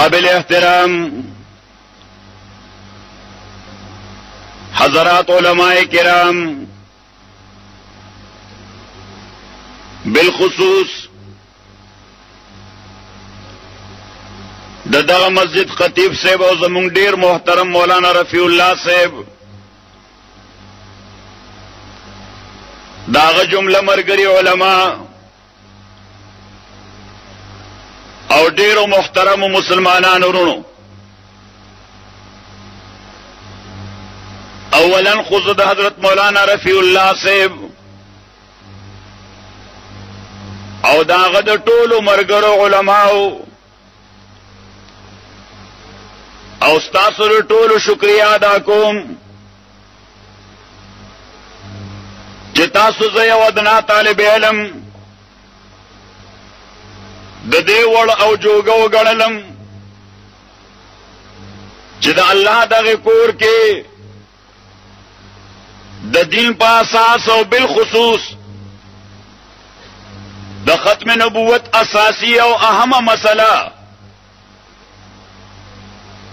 قابل احترام حضرات علماء کرام، بالخصوص دغه مسجد خطیب صاحب او زمونږ ډیر محترم مولانا رفیع الله صاحب، داغه جمله مرګري علما او ډیرو محترم مسلمانانو ورونو، اولا خود د حضرت مولانا رفیع الله صاحب او داغه د ټولو مرګرو علماو او تاسو له ټولو شکریا ادا کوم چې تاسو زه یو ادنا طالب علم د دې وړ او جوګو غړلم چې د الله دغه کور کې د دین په اساس او بالخصوص د ختم نبوت اساسی او اهمه مسله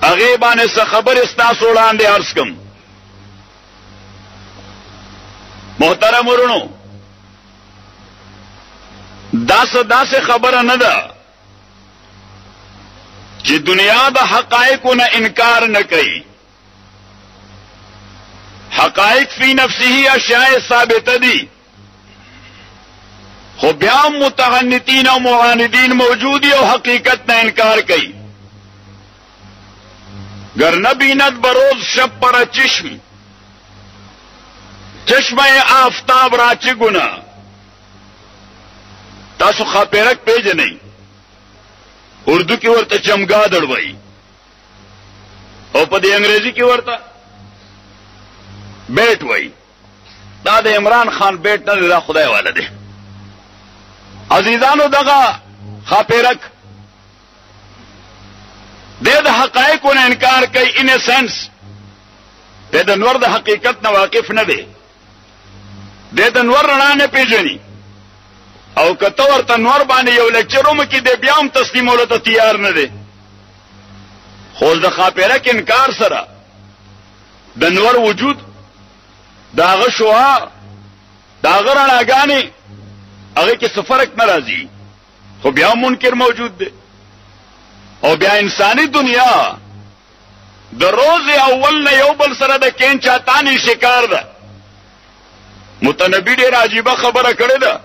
هغه باندې څه خبر استاسو وړاندې عرض کوم. محترم ورونو، داسه خبره نه ده چې دنیا د حقایقو نه انکار نه کوي. حقائق فی نفسه اشیاء ثابته دي، خو بیا متعنتین او معاندین موجودی او حقیقت نه انکار کوي. گر نبیند بروز شب پر چشمه آفتاب را چه گنا. تاسو خاپیرک پیژنئ، اردو کی ورته چمگادڑ وای او په دې انګریزي کې ورته بیٹ وای. دا د عمران خان بیٹ نه دا خدای والا دی. عزیزانو دغه خاپیرک د حقایقو نه انکار کوي. ان سنس د نور د حقیقت نه واقف نه دی، د نور رڼا نه پیژني او کته ورته نور باندې یو لیکچروم کې د بیا هم تسلیمولو ته تیار نه دی. خو د خاپیرک انکار سره د نور وجود داغه شوها داغه رڼاګانې هغه کې څه فرق ناراضي، خو بیا منکر موجود دی. او بیا انسانی دنیا د روز اول نه یو بل سره د کین چاتانی شکار ده. متنبی ډیر عجیبه خبره کړې ده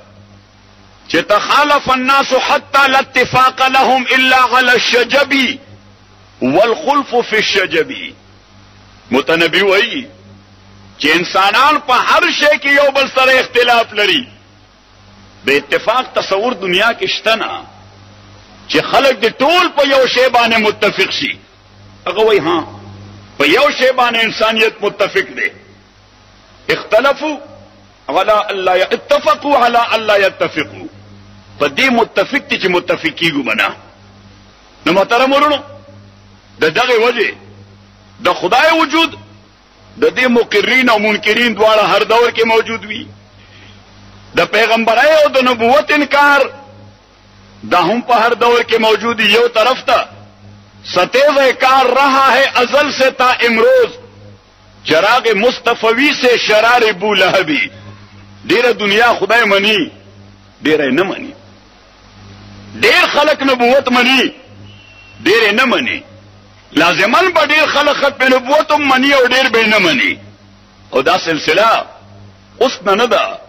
چې تخالف الناس حتى لا اتفاق لهم الا على الشجب والخلف في الشجب. متنبی وایي چې انسانان په هر شی کې یو بل سره اختلاف لري، د اتفاق تصور دنیا کې شته نه چې خلک د ټول په یو شی باندې متفق شي. هغه وایي ها په یو شی باندې انسانیت متفق دی. اختلافو على الله اتفقوا على الله يتفقوا، په دې متفق دي چې متفقيږي بنا. نو محترم ورونو، د دغه وجه د خدای وجود د دې مقررین او منکرین دواړه هر دور کې موجود وي. د پیغمبرای او د نبوت انکار دا هم په هر دور کې موجود ہے. یو طرف تا ستیز کار رہا ہے ازل سے تا امروز، چراغ مصطفی سے شرار ابو لہبی. ډیره دنیا خدای منی، ډیره نه منی. ډیر خلق نبوت منی، ډیره نه منی. لازمن به ډیر خلق ختم نبوت منی او ډیر به نه منی. او دا سلسله اوس نه ده.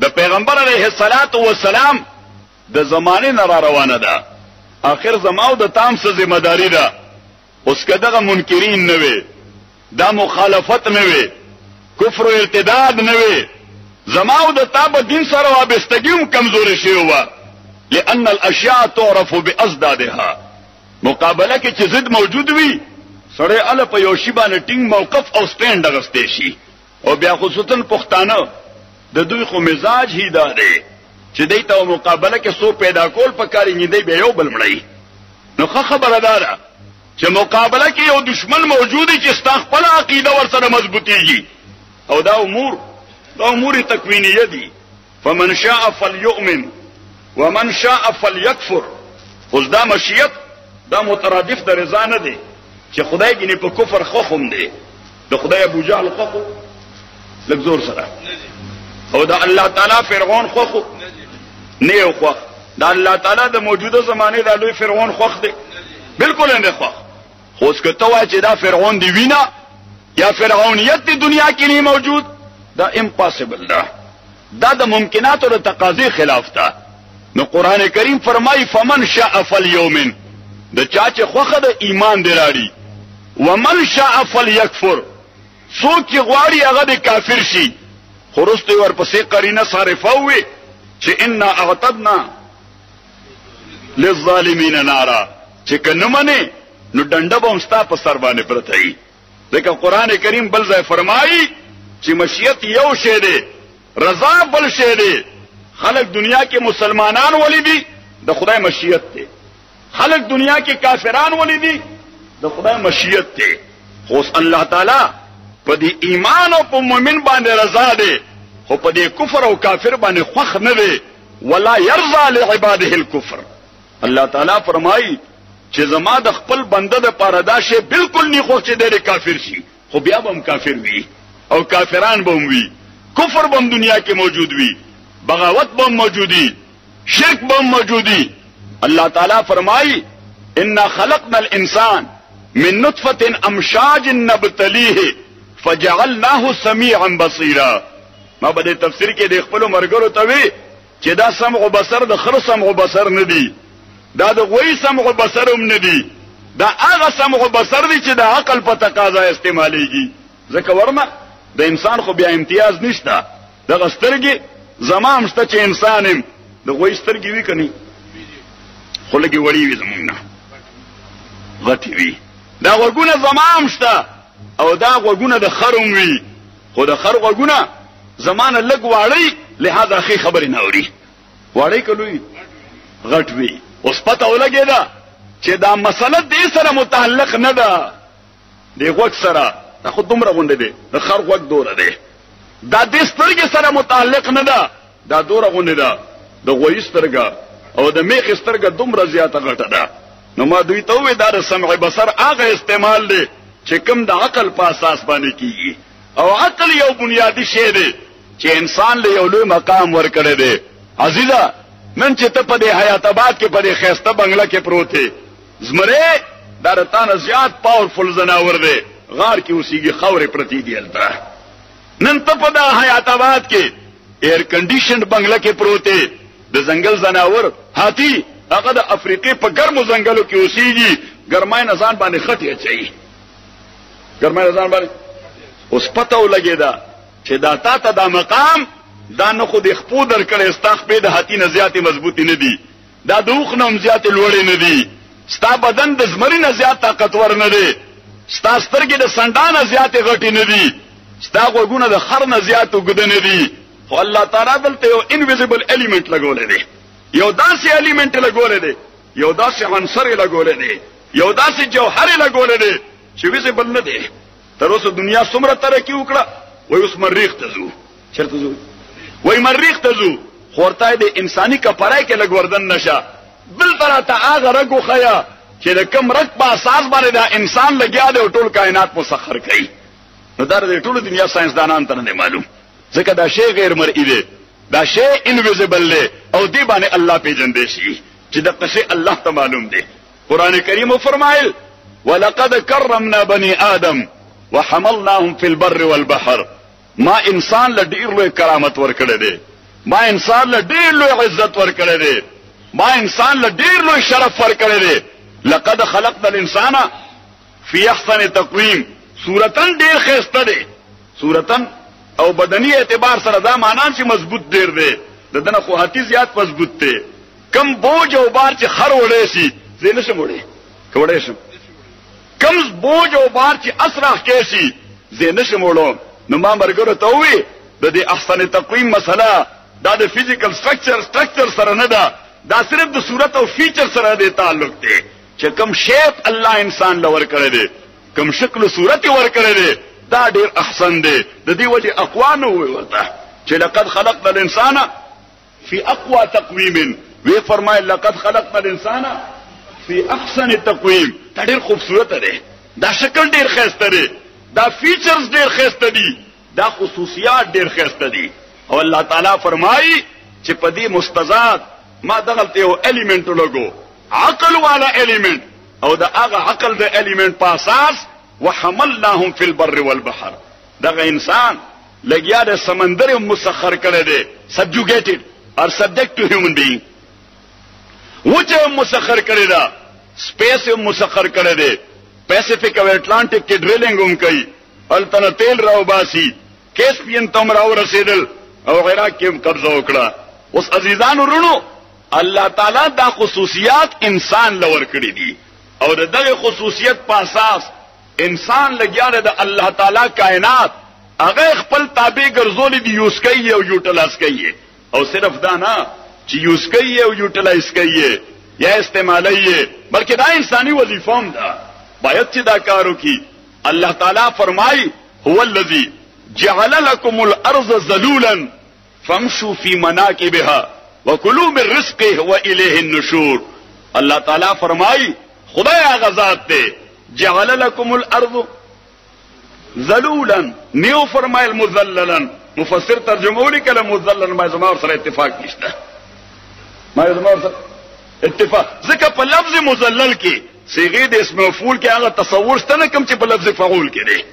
د پیغمبر علیه الصلاۃ والسلام د زمانه نه را روانه ده. اخر زماو د تام څه ذمہ داری ده. اوس کداغه منکرین نه وي، دا مخالفت نه وي، کفر او ارتداد نه وي. زماو د تاب دین سره وابستګیم کمزوري شي و، لئن الاشیاء تعرف باصدادها. مقابله کې چې ضد موجود وي سره ال په یو شی باندې ټینګ موقف او سټینډ غستې شي. او بیا خصوصا پښتانه د دوی خو مزاج هی دا دی چې دوی ته مقابله کې سو پیدا کول پکاري نه دی، به یو بل مړی. نو خبره ده چې مقابله کې یو دشمن موجودی چې استخپل عقیده ورسره مضبوطیږي. او دا امور تکوینیه دي. فمن شاء فليؤمن ومن شاء فليكفر. اوس دا مشیت دا مترادف د رضا نه دی چې خدای ګینه په کفر خوخم دی د خدای ابو جهل خوخو لږ زور سره او دا الله تعالی فرعون خوخو نه یو خوخ دا الله تعالی د موجوده زمانه د لوی فرعون خوخ دی بالکل نه خوخ خو اس که تو چې دا فرعون دی وینا یا فرعونیت دی دنیا کې نه موجود دا امپاسبل دا د ممکنات او تقاضی خلاف تا نو قران کریم فرمای فمن شاء فليؤمن د چا چې خوخه د ایمان دی راړي ومن شاء فليكفر څوک چې غواړي هغه د کافر شي خرسته ورپسې قرینه صارفه وي چې ان اعتدنا للظالمین نارا چې کنه منه نو ډنډه به مستا په سر باندې پرته وي لکه قران کریم بل ځای فرمایي چې مشیت یو شی دی رضا بل شی دی خلق دنیا کې مسلمانان ولیدي د خدای مشیت دی خلق دنیا کې کافران ولیدي د خدای مشیت دی خو الله تعالی په دې ایمان او په مؤمن باندې رضا دی خو په دې کفر او کافر باندې خوخ نه دی ولا يرضى لعباده الكفر الله تعالی فرمایي چې زما د خپل بنده د پاره دا شی بالکل نه خو چې د کافر شي خو بیا به هم کافر وي او کافران به هم وي کفر به دنیا کې موجود وي بغاوت به موجودي شرک به موجودي الله تعالی فرمایي ان خلقنا الانسان من نطفه امشاج نبتليه فجعلناه سميعا بصيرا ما به تفسیر کې د خپل مرګرو ته وی چې دا سمع او بصر د خر سمع او بصر نه دی دا د غوی سمع او بصر هم نه دی دا هغه سمع او بصر دی چې د عقل په تقاضا استعماليږي ځکه ورنه د انسان خو بیا امتیاز نشته د غسترګي زمام شته چې انسانم د غوی سترګي وی کني خو لګي وړي وي زمونږ نه غټي وي دا وګونه زمام شته او دا وګونه د خروم وي خو د خر وګونه زمانه لګ واړی لہذا اخی خبر نه اوري واړی کلوې غټ وي اوس پته ولګی دا چې دا مسله دې سره متعلق نه ده دې وخت سره دا خو دومره غونډه دي د خر وخت دوره ده دا دې سترګې سره متعلق نه ده دا دوره غونډه ده د غوي سترګه او د میخ سترګه دومره زیاته غټه ده نو ما دوی ته وې دا سمع بصر هغه استعمال دی چې کوم د عقل په اساس باندې کیږي او عقل یو بنیادی شی دی چې انسان له یو لوی مقام ورکړی دی عزیزا نن چې ته په دې حیات آباد کې په دې خيسته بنگله کې پروت دی زمره درتان زیات پاورفل زناور دی غار کې اوسېږي خاورې پرتی دی الته نن ته په دې حیات آباد کې ایر کنډیشن بنگله کې پروت دی د ځنګل زناور هاتی هغه د افریقې په ګرمو ځنګلو کې اوسېږي ګرمای نزان باندې خټي اچي ګرمای نزان باندې اوس پته ولګی دا چې دا تا ته دا مقام دا نه خو د خپو در کړي استاخ په د هاتی نه زیاتې مضبوطی نه دي دا دوخ نوم زیاتې لوړې نه دي ستا بدن د زمری نه زیات طاقتور نه دی ستا سترګې د سندان نه زیاتې غټې نه دي ستا غوګونه د خر نه زیات وګد نه دي خو الله تعالی دلته یو انویزیبل الیمنٹ لګولې دی یو داسې الیمنٹ لګولې دی یو داسې عنصر لګولې دی یو داسې جوهر لګولې دی چې ویزیبل نه دی تر اوسه دنیا څومره ترقی وکړه وای اوس مریخ ته ځو چرته ځو وای مریخ ته ځو خورته د انساني کپړای کې لګوردن نشه بل طرح ته هغه رګو خیا چې د کم رګ په اساس باندې دا انسان لګیا دی او ټول کائنات مسخر کړي نو دا د ټول دنیا ساينسدانان ته نه معلوم ځکه دا شی غیر مرئی دی دا شی انویزیبل دی او دی باندې الله پیژندې شي چې د قصه الله ته معلوم دی قران کریم فرمایل ولقد کرمنا بني آدم وحملناهم في البر والبحر ما انسان له ډیر لوی کرامت ورکړی دی ما انسان له ډیر لوی عزت ورکړی دی ما انسان له ډیر لوی شرف ورکړی دی لقد خلقنا الانسان في احسن تقويم صورتن ډیر خسته دی صورتن او بدنی اعتبار سره دا معنی چې مضبوط ډیر دی دنه خو هتی زیات مضبوط دی کم بوج او بار چې خر وړي شي زینه شموړي کوړې شم کم بوج او بار چې اسرح کېسي زینه شموړو نو ما مرګره ته وی د دې احسن تقویم مسله دا د فزیکل سټرکچر سره نه ده دا صرف د صورت او فیچر سره د تعلق دی چې کم شیپ الله انسان لور کړی دی کم شکل صورت ور کړی دی دا ډیر احسن دی د دې وجه اقوانو ورته چې لقد خلقنا الانسان في اقوى تقويم وی فرمایل لقد خلقنا الانسان فی احسن تقویم. دا ډیر خوبصورت دی، دا شکل ډیر ښایسته دی، دا فیچرز ډیر ښایسته دي، دا خصوصیات ډیر ښایسته دي. او الله تعالی فرمایي چې په دې مستضاد ما دغلته یو الیمنٹ لګو، عقل والا الیمنٹ، او دا هغه عقل د الیمنٹ په اساس وحملناهم فی البر والبحر. دغه انسان لګیا د سمندر مسخر کړی دی، سبجوګیټډ اور سبجیکٹ ټو هیومن بینګ. وچه مسخر کړی دا، سپیس مسخر کړی دی، پیسفیک او اټلانټیک کې ډریلینګ هم کوي، التنه تیل راو باسي، کیسپین تم راو رسیدل او عراق کې هم قبضه وکړه. اوس عزیزانو رونو، الله تعالی دا خصوصیات انسان لور کړی دي، او دغه خصوصیت په اساس انسان لګیا د الله تعالی کائنات هغه خپل تابع ګرځول دي، یوز کوي او یوټیلایز کوي. او صرف دا نه چې یوز کوي او یوټیلایز کوي یا استعمالوي، بلکې دا انساني وظیفه هم ده، باید چې دا کار وکړي. الله تعالی فرمایي هو الذی جعل لكم الارض ذلولا فامشوا في مناكبها وكلوا من رزقه واليه النشور. الله تعالی فرمایي خدای هغه ذات دی جعل لكم الارض ذلولا، نیو فرمایل مذللا. مفسر ترجمه وکړه مذللا، ما زما سره اتفاق نشته، ما زما سره اتفاق، ځکه په لفظ مذلل کې صيغه د اسم مفعول کې هغه تصور ستنه کم چې په لفظ فعول کې دی،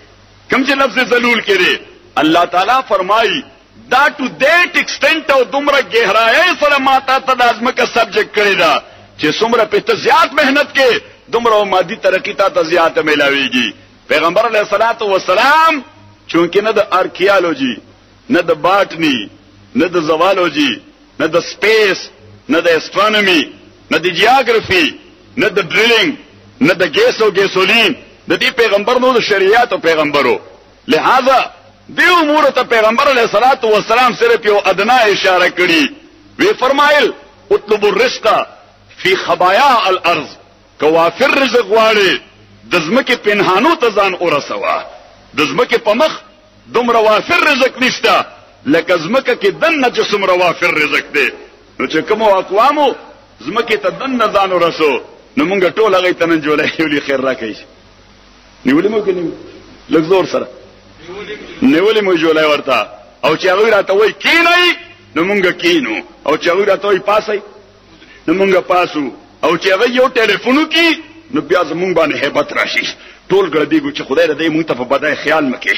کم چې لفظ ذلول کې دی. الله تعالی فرمایي دا ټو دیٹ ایکسټنټ او دومره گہرائی سره ماته ته د ازمکه سبجیکټ کړی دا چې څومره په زیات مهنت کې دومره مادي ترقی ته زیات ملاويږي. پیغمبر علیه الصلاۃ والسلام چونکه نه د آرکیالوجي، نه د باټنی، نه د زوالوجي، نه د سپیس، نه د استرونومي، نه د جیوګرافي، نه د ډریلینګ، نه د ګیس او ګیسولین، د دې پیغمبر نو د شریعت او پیغمبرو. لہذا دی امور ته پیغمبر علیه الصلاۃ والسلام صرف یو ادنا اشاره کړي. وی فرمایل اطلبوا الرزق فی خبایا الارض، کوافر رزق غواړي د زمکه پنهانو ته ځان ورسوا، د زمکه په مخ دومره وافر رزق نشته لکه زمکه کې دنه چې څومره وافر رزق دی. نو چې کوم اقوامو زمکه ته دنه ځان ورسو، نو مونږ ټول هغه ته نن جوړه یولي خیر راکړي. نیولې مو کني لږ زور سره نیولې مو جوړه ورته، او چې هغه راته وای کینای نو مونږ کینو، او چې هغه راته وای پاسای نو مونږ پاسو، او چې هغه یو ټلیفون کی نو بیا زمونږ باندې hebat راشي. ټول ګړدیږي چې خدای دې مونږ ته په بدای خیال مکه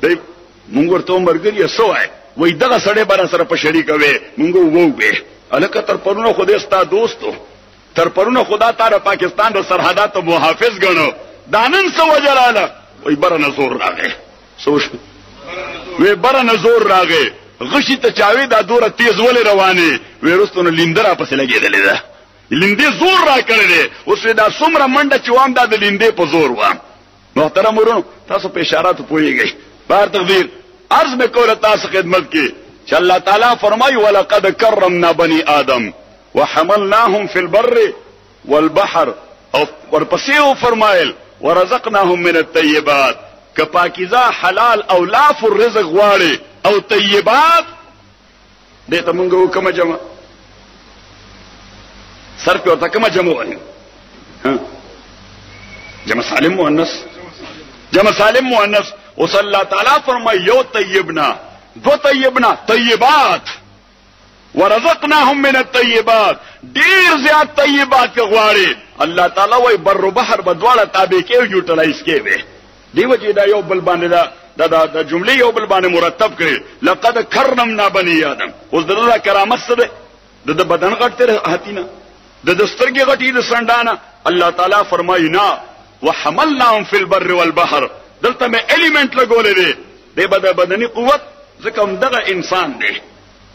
دی. مونږ ورته مرګري سوای وای دغه سړی بار سره په شریک وې مونږ ووګه الکه تر پرونو خدای ستا دوستو، تر پرونو خدا تعالی پاکستان د سرحداتو محافظ غنو، دانن سو وجلاله وای بر نزور راغې سوش وی بر نزور راغې غشي ته چاوي دا دوره تیز ولې روانه وی رستونه لیندرا پسې لګېدلې ده، لیندې زور را کړې. اوس دا څومره منډه چې وام دا د لیندې په زور و. محترم ورونو تاسو په اشارات پوهیږئ. بار تقدیر عرض میں کوله تاسو خدمت کې چې الله تعالی فرمایي ولقد کرمنا بني آدم وحملناهم في البر والبحر، او ورپسې فرمایل ورزقناهم من الطيبات، که پاکیزه حلال او لاف الرزق غواړي او طیبات دې ته مونږ وکم جمع سر په ورته کومه جمع وایي، جمع سالم مؤنث، جمع سالم مؤنث. وصلی الله تعالی فرمای یو طیبنا، دو طیبنا، طیبات ورزقناهم من الطیبات، ډیر زیات طیبات کې غواړي. الله تعالی وای بر بحر بدواله تابع کې یوټیلایز کې دیو چې دا یو بل باندې دا جمله یو بل باندې مرتب کړي. لقد کرمنا بني آدم، اوس دغه کرامت سره د بدن غټه هاتینا د دسترګي غټي د سندانه. الله تعالی فرمایي نا وحملناهم في البر والبحر، دلته مې الیمنٹ لګولې دي د بدني قوت، ځکه دغه انسان دی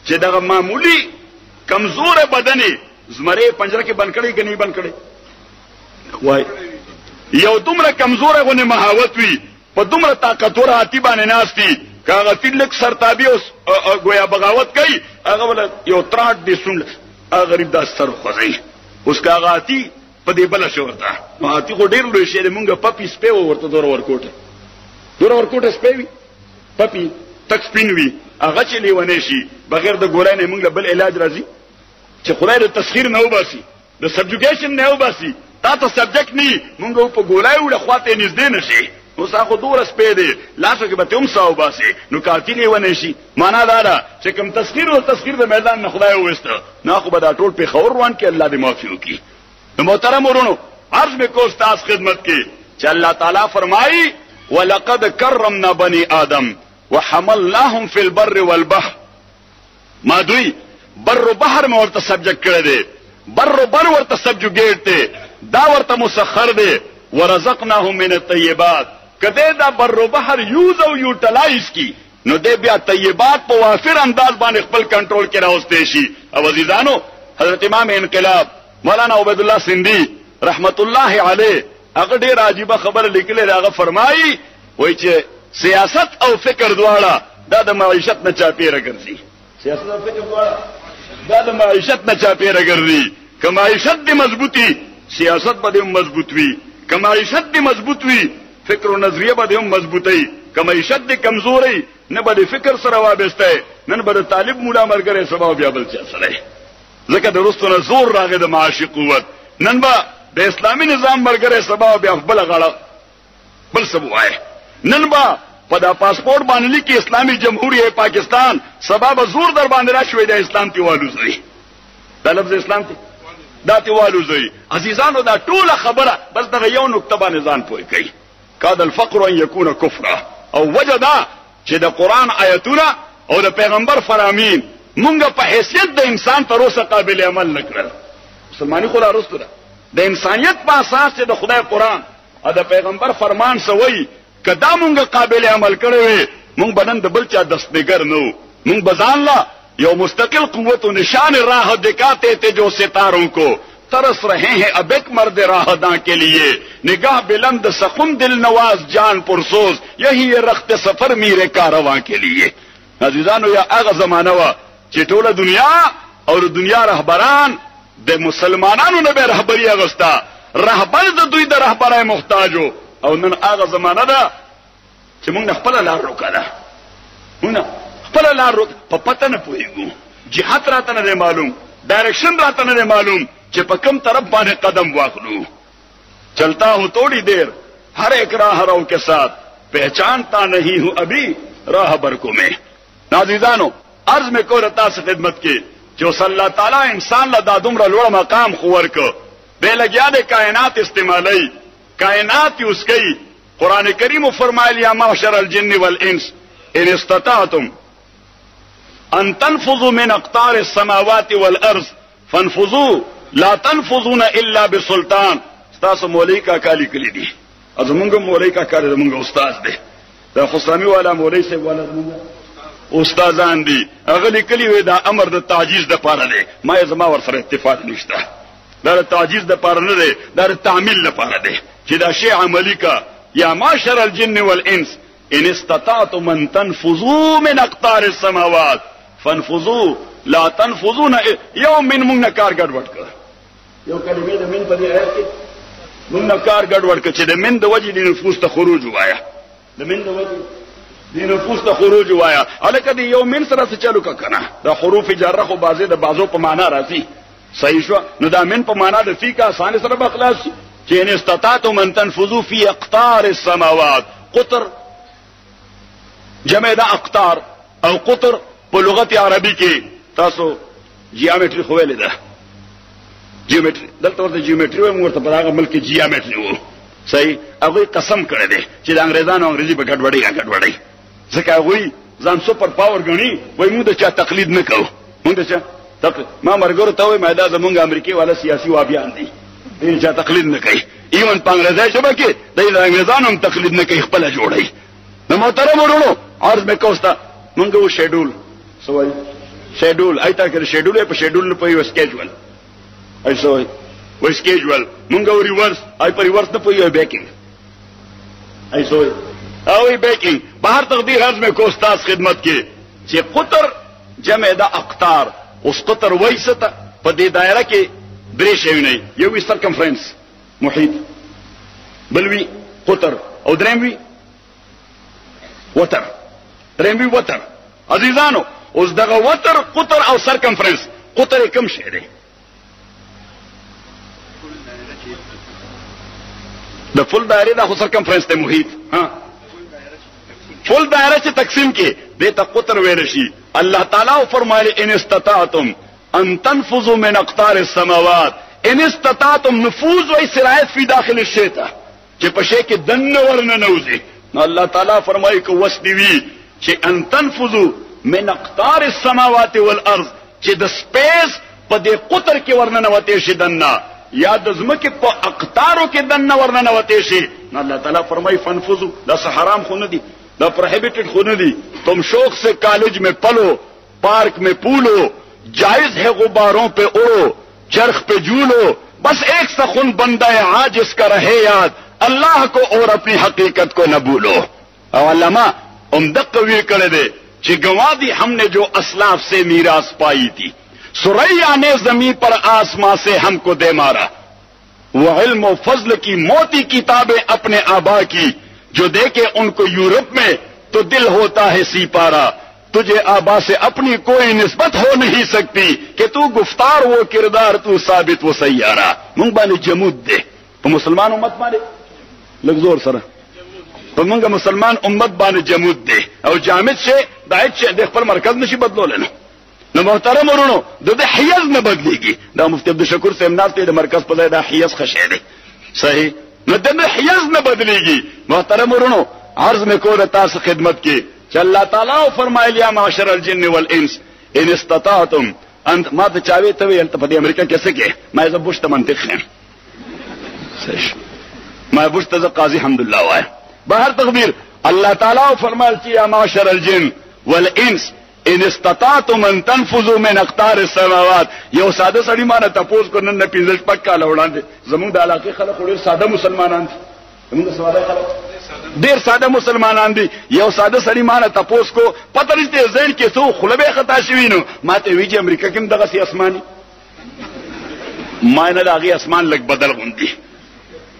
چې دغه معمولی کمزور بدني زمره پنجره کې بند کړي کني بند کړي وای یو دومره کمزور غونه مهاوت وي په دومره طاقتور هاتی باندې ناشتي کاغه تلک سرتابي اوس گویا بغاوت کوي هغه ول یو تراټ دي سن غریب دا سر خوځي اوس کاغه هاتی په دې بل شو ورته هاتی کو ډیر لوي شه مونږه پپی سپې ورته دور ورکوټه سپې وي پپی تک سپینوي هغه چې لیونه شي بغیر د ګورای نه مونږ بل علاج راځي چې خدای د تسخير نه وباسي د سبجوګیشن نه وباسي تا ته سبجیکټ نی مونږ په ګولایو له خواته نږدې نشي نو ساخو دور سپې دی لاسو کې به تم ساو باسي نو کاتلی ونه شي معنا دا ده چې کوم تسخير د میدان نه خدای وسته نه خو به دا ټول په خور روان کې الله دې معافي وکړي نو محترم ورونو عرض میں کو استاد خدمت کی چې الله تعالی فرمایي ولقد کرمنا بني آدم وحملناهم في البر والبحر ما دوی بر بحر میں ورته سبجیکټ کړی دی بر ورته سبجیکټ دی دا ورته مسخر دی ورزقناهم من الطيبات کده دا بر بحر یوز او یوټلایز کی نو دې بیا طیبات په وافر انداز باندې خپل کنټرول کې راوستي شي او عزیزانو حضرت امام انقلاب مولانا عبید الله سندھی رحمت الله علیه هغه ډیر عجیب خبر لیکلی هغه فرمایي وای چې سیاست او فکر دواړه دا د معیشت نه چاپیره ګرځي سیاست او فکر دواړه دا د معیشت نه چاپیره ګرځي که معیشت دې مضبوطی سیاست به دې مضبوط وي که معیشت دې مضبوط وي فکر او نظریه به دې مضبوطی که معیشت دې کمزوري نه به فکر سره وابسته نن به طالب مولا مرګره سبا بیا بل څه سره ځکه د رستونه زور راغی د معاشي قوت نن به د اسلامي نظام مرګره سبا بیا بل غړ بل څه وای نن به په دا پاسپورت باندې لیکي اسلامي جمهوریت پاکستان سبا به زور در باندې راشوي د اسلام تیوالو زوی دا لفظ اسلام ته دا تیوالو زوی عزیزانو دا ټوله خبره بس دغه یو نقطه باندې ځان پوي کوي کاد الفقر ان يكون كفرا او وجدا چې د قران آیتونه او د پیغمبر فرامین مونږ په حیثیت د انسان تر اوسه قابل عمل نکړل مسلمانی خو لا رسول د انسانیت په اساس د خدای قران او د پیغمبر فرمان سوی کدا مونږ قابل عمل کړو مونږ بدن د بل چا دستګر نو مونږ بزان لا یو مستقل قوت و نشان راہ دکھاتے تھے جو ستاروں کو तरस रहे हैं अब एक मर्द राहदां के लिए निगाह बुलंद सखुम दिल नवाज जान पुरसोज यही ये रख्त सफर मीरे कारवां के लिए अजीजानो या आगा जमाना वा چې ټوله دنیا او دنیا رهبران د مسلمانانو نه به رهبری اغستا رهبر د دوی د رهبرای محتاجو او نن هغه زمانہ ده چې موږ خپل لار روکاله موږ خپل لار روک په پته نه پوهیږو جهات راته نه معلوم ډایرکشن راته نه معلوم چې په کوم طرف باندې قدم واخلو چلتا ہوں थोड़ी देर हर एक राहरों के साथ पहचानता नहीं हूं अभी राहबर को मैं नाज़ीजानो अर्ज में को रता से खिदमत की जो सल्लल्लाहु ताला इंसान ला दा दुमरा लोड़ा मकाम खुवर को बेलगिया दे कायनात इस्तेमाली कायनात उसकी कुरान करीम फरमाया या माशर अल जिन्न वल इंस इन इस्तताअतुम अन तनफुज़ु मिन अक़तार السماوات والارض فانفذوا لا تنفذون الا بسلطان تاسو مولوی کا کالی کلی دی ازمونږ مولوی کا کار زمونږ استاد دی دا خصامي والا مولوی سے والا زمونږ استادان دي هغه لیکلی وي دا امر د تعجیز د پاره دی ما زما ور سره اتفاق نشته دا د تعجیز د پاره نه دی دا د تعمیل لپاره دی چې دا شی عملی کا یا معاشر الجن والانس ان استطعتم ان تنفذوا من اقطار السماوات فانفذوا لا تنفذون يوم من موږ کار ګډوډ کړ یو کلمې د من په دې آیت کې موږ کار ګډوډ کړ چې د من د وجې د نفوس ته خروج وایا د من د وجې د نفوس ته خروج وایا الکه دی یو من سره څه چلو کنه دا حروف جره خو بازه د بازو په معنا راځي صحیح شو نو دا من په معنا د فی کا آسان سره بخلاص چې ان استطاعتم ان تنفذوا في اقطار السماوات قطر جمع د اقطار او قطر په لغت عربي کې تاسو جیومټری خو ویل ده جیومټری دلته ورته جیومټری و موږ ته په هغه ملک جیومټری وو صحیح هغه قسم کړی دی چې د انګريزانو انګريزي په ګډوډي ځکه هغه ځان سپر پاور غني وای موږ د چا تقلید نه کوو موږ د چا ما مرګور ته وای مېدا زمونږ امریکای والا سیاسي وابیان دي دې چا تقلید نه کوي ایون په انګريزي ژبه کې د انګريزانو هم تقلید نه کوي خپل جوړي نو محترم ورونو عرض وکوستا موږ و شیډول سوای شیډول ایته کې شیډول په شیډول نه پوي سکیجول ایسو وای سکیجول مونږ و ریورس آی په ریورس نه پوي بیکینګ ایسو او بیکینګ بهر تقدیر حزم کو استاد خدمت کې چې قطر جمع د اقطار اوس قطر وایسته په دې دایره کې درې شی نه یو سرکمفرنس محیط بلوي قطر او درېموي وتر درېموي وتر عزیزانو اوس دغه وتر قطر او سرکمفرنس قطر کم شي دی د فل دایره د خو سرکمفرنس ته محیط ها فل دایره چې تقسیم کې دته قطر ویل شي. الله تعالی فرمایي ان استطعتم ان تنفذوا من اقطار السماوات ان استطعتم نفوذ و سرایت فی داخل الشیطان چې په شی کې دنه ورنه نوځي. نو الله تعالی فرمایي کو وسدوی چې ان تنفذوا من اقطار السماوات والارض چې د سپیس په دې قطر کې ورنه وته شي دنه یا د زمکه په اقطارو کې دنه ورنه وته شي. نو الله تعالی فرمایي فنفذوا دا حرام خو نه دي دا پروہیبٹڈ خو نه دي. تم شوق سے کالج میں پلو پارک میں پولو جائز ہے غباروں پہ اڑو چرخ پہ جولو بس ایک سخن بندہ عاجز کا رہے یاد اللہ کو اور اپنی حقیقت کو نہ بھولو. او علماء امدق وی کړه دے چې گوادی ہم نے جو اسلاف سے میراث پائی تھی سریا نے زمین پر آسمان سے ہم کو دے مارا وہ علم و فضل کی موتی کتابیں اپنے آبا کی جو دیکھے ان کو یورپ میں تو دل ہوتا ہے سی پارا تجھے آبا سے اپنی کوئی نسبت ہو نہیں سکتی کہ تو گفتار وہ کردار تو ثابت وہ سیارہ. مونږ باندې جمود دے په مسلمان امت باندې لږ زور سره په مونږ مسلمان امت باندې جمود دے او جامد شي دایت شي د خپل مرکز نشي بدلول. نو محترم ورونو د حیز نه بدلیږي. دا مفتی عبدالشکور صاحب نارته د مرکز په ځای د حیز خشه دی صحیح نو د حیز نه بدلیږي. محترم ورونو عرض میں کو تاسو خدمت کی چې الله تعالی فرمایلی یا معاشر الجن والانس ان استطعتم ان ما ته چاوي ته ویل ته په امریکا کې څه کې ما زه بوش ته منطق خیم ما بوش ته قاضي الحمدلله وای بهر تخبیر الله تعالی فرمایل چې یا معاشر الجن والانس ان استطعتم ان تنفذوا من اقطار السماوات. یو ساده سړی مانه تاسو کو نن 15 پک کال وړاندې زموږ د علاقې خلک ډېر ساده مسلمانان دي. زموږ ساده خلک ډیر ساده مسلمانان دي. یو ساده سړی مانه تاسو کو پته نشته زین کې څو خلبه خطا شوی نو ماته ویجی امریکا کې دغه سي اسماني ما نه دغه اسمان لګ بدل غوندي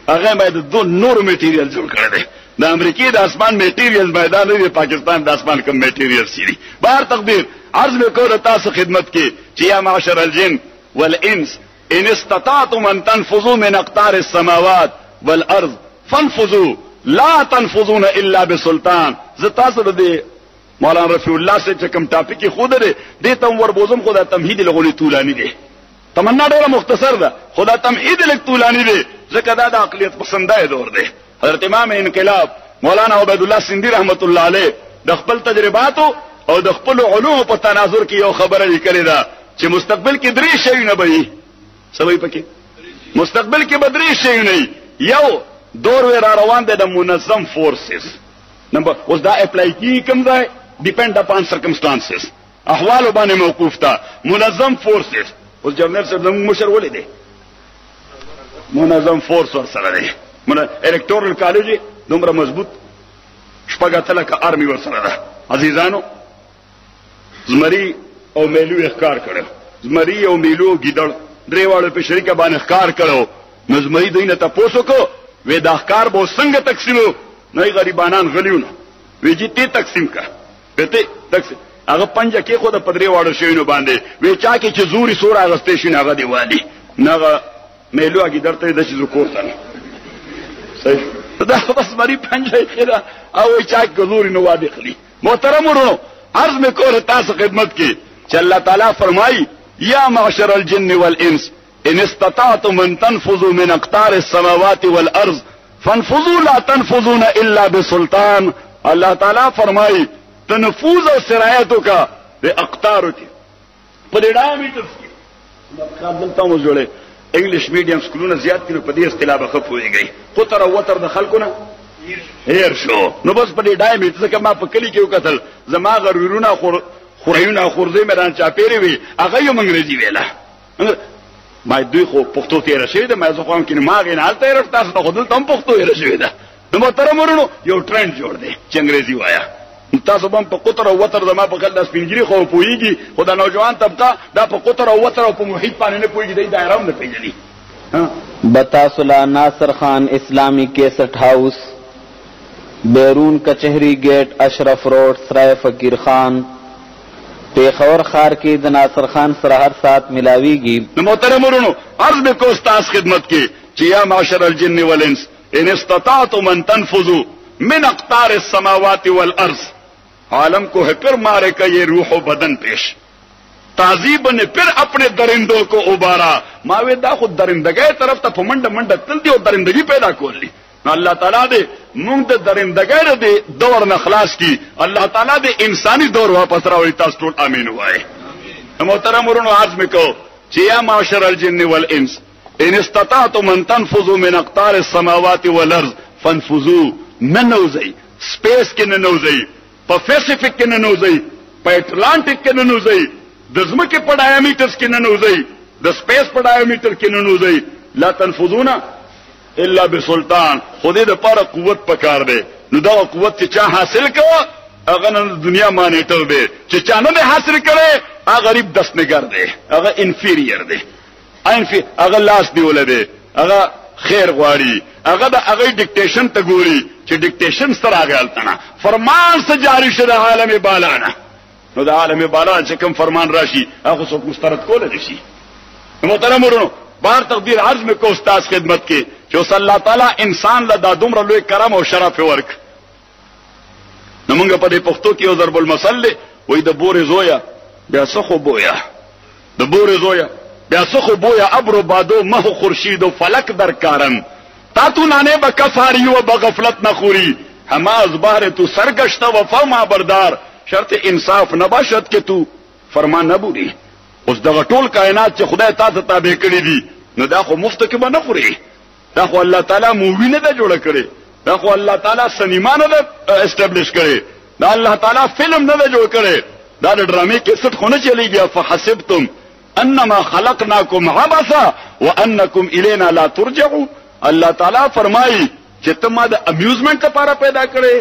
هغه باید دو نور میټیریل جوړ کړی دی. د امریکای د اسمان میټیریل باید د پاکستان د اسمان کوم میټیریل سي. بهر تقدیر عرض وکړه تاسو خدمت کې چې یا معاشر الجن والانس ان استطعتم ان تنفذوا من اقطار السماوات والارض فانفذوا لا تنفذون الا بسلطان. ز تاسو د مولانا رفیع الله سے چکم ټاپک خود ده دې تم وربوزم خدا تمهید لغونی طولانی ده تمنا ډیره مختصر ده خدا تمهید لګ طولانی ده ځکه دا د عقلیت پسندای دور ده. حضرت امام انقلاب مولانا عبید الله سندی رحمت الله علیه د خپل تجربات او د خپل علوم په تناظر کې یو خبره لیکلې ده چې مستقبل کې درې شی نه وي سوي پکې مستقبل کې بدري شی نه یو دور ور روان دي د منظم فورسز نمبر اوس دا اپلای کی کوم ځای ډیپند اپان سرکمسټانسز احوال باندې موقوف تا منظم فورسز. اوس جنرال صاحب زموږ مشر ولې دی منظم فورس ور سره دی الکټورل کالج دومره مضبوط شپږه تلکه آرمي ور سره ده. عزیزانو زمری او میلو اخکار کړو زمری او میلو ګیدړ دریواړو په شریکه باندې اخکار کړو نو زمری دینه تاسو کو وې د اخکار بو څنګه تقسیمو نه غریبانان غلیونه وې چې ته تقسیم کا پته تقسیم هغه پنځه کې خو د پدری واړو شوینو باندې وې چا کې چې زوري سور اغستې شي هغه دی والی نه میلو اگې درته د شي زکوتنه صحیح دا بس مری پنځه خیره او چا کې زوري نو وادي خلی. محترم ورونو عرض میں کو تاسو خدمت کې چې الله تعالی فرمایي یا معاشر الجن والانس ان استطعتم ان تنفذوا من اقطار السماوات والارض فانفذوا لا تنفذون الا بسلطان. الله تعالی فرمایي تنفوذ او سرایتو کا د اقطارو کې په دې ډایمیټرز کې دا دلته مو جوړه انګلیش میډیم سکولونه زیات کړي په دې اصطلاح به خفويږي قطر او وتر د خلکونه هیر شو نو بس په دې ډایمیټر ځکه ما په کلی کې وکتل زما غرورونه خورایونه خورځې میدان چا پیری وی هغه یو انګریزي ویله ما دوی خو پښتو تیر شوی ده ما زه خو هم کې ما غین حالت یې رښتا څه خودل تم پښتو یې شوی ده. نو محترم ورونو یو ټرند جوړ دی چې انګریزي وایا تاسو هم په قطر او وتر زما په خل د سپینګری خو پويږي خدا نوجوان طبقه دا په قطر او وتر او په محیط باندې نه پويږي د دایره هم نه پیژني. بتاسلا ناصر خان اسلامی کیسٹ ہاؤس بیرون کچہری گیٹ اشرف روڈ سرائے فقیر خان پیښور خار کې د ناصر خان سره هر سات ملاویږي. محترم ورونو عرض به کو استاد خدمت کې چې یا معاشر الجن والانس ان استطعتم ان تنفذوا من اقطار السماوات والارض. عالم کو ہے پھر مارے کا یہ روح و بدن پیش. تعذیب نے پھر اپنے درندوں کو ابارا. ماوے دا خود درندگی طرف ته پمنډ منډ تل دی او درندگی پیدا کولی. اللہ تعالیٰ دے مونږ د درندګۍ دے دور نه خلاص کی. اللہ تعالیٰ دے انسانی دور واپس راوړي. تاسو ټول امین وایي. محترم ورونو عرض میکو چې یا معاشر الجن والانس ان استطعتم ان تنفذوا من اقطار السماوات والارض فانفذوا. ننوزي سپیس کې ننوزي، په پیسفیک کې ننوزي، په اټلانټیک کې ننوزي، د ځمکې په ډایامیټرز کې ننوزي، د سپیس په ډایامیټر کې ننوزي. لا تنفذون الا بسلطان. خودی د پاره قوت پکار دی. نو دا قوت چې چا حاصل کړه هغه د دنیا مانیټر دی. چې چا نه حاصل کړي هغه غریب دسنګر دی، هغه انفیریر دی، هغه لاس دیول دی، هغه خیر غواړي، هغه د هغه ډیکټیشن ته ګوري چې ډیکټیشن سره غلطنه فرمان سے جاری شوه عالم بالا نه. نو د عالم بالا چې کوم فرمان راشي هغه څوک مسترد کول نشي. محترم ورونو بار تقدیر عرض میں کو استاد خدمت کے جو صلی اللہ تعالی انسان له دومره لوی کرم او شرف ورک. نو موږ په دې پښتو کې او ضرب المثل وای د بورې زویا بیا څخه بویا، د بورې زویا بیا څخه بویا. ابرو بادو مه خورشید و فلک در کارن تا تو نانه به کفاری و بغفلت نخوری. همه ازبار تو سرگشته و فما بردار شرط انصاف نباشد که تو فرمان نبوری. اوس دغه ټول کائنات چې خدای تاسو تابع کړی دي نو دا خو مفت کې به نه خوري. دا خو الله تعالی مووی نه ده جوړ کړی، دا خو الله تعالی سینما نه ده اسټابلیش کړی، دا الله تعالی فلم نه ده جوړ کړی، دا د ډرامې کې څه خونه چلیږي. فحسبتم انما خلقناکم عبثا وانکم الینا لا ترجعون. الله تعالی فرمایي چې ته ما د امیوزمنت لپاره پیدا کړې،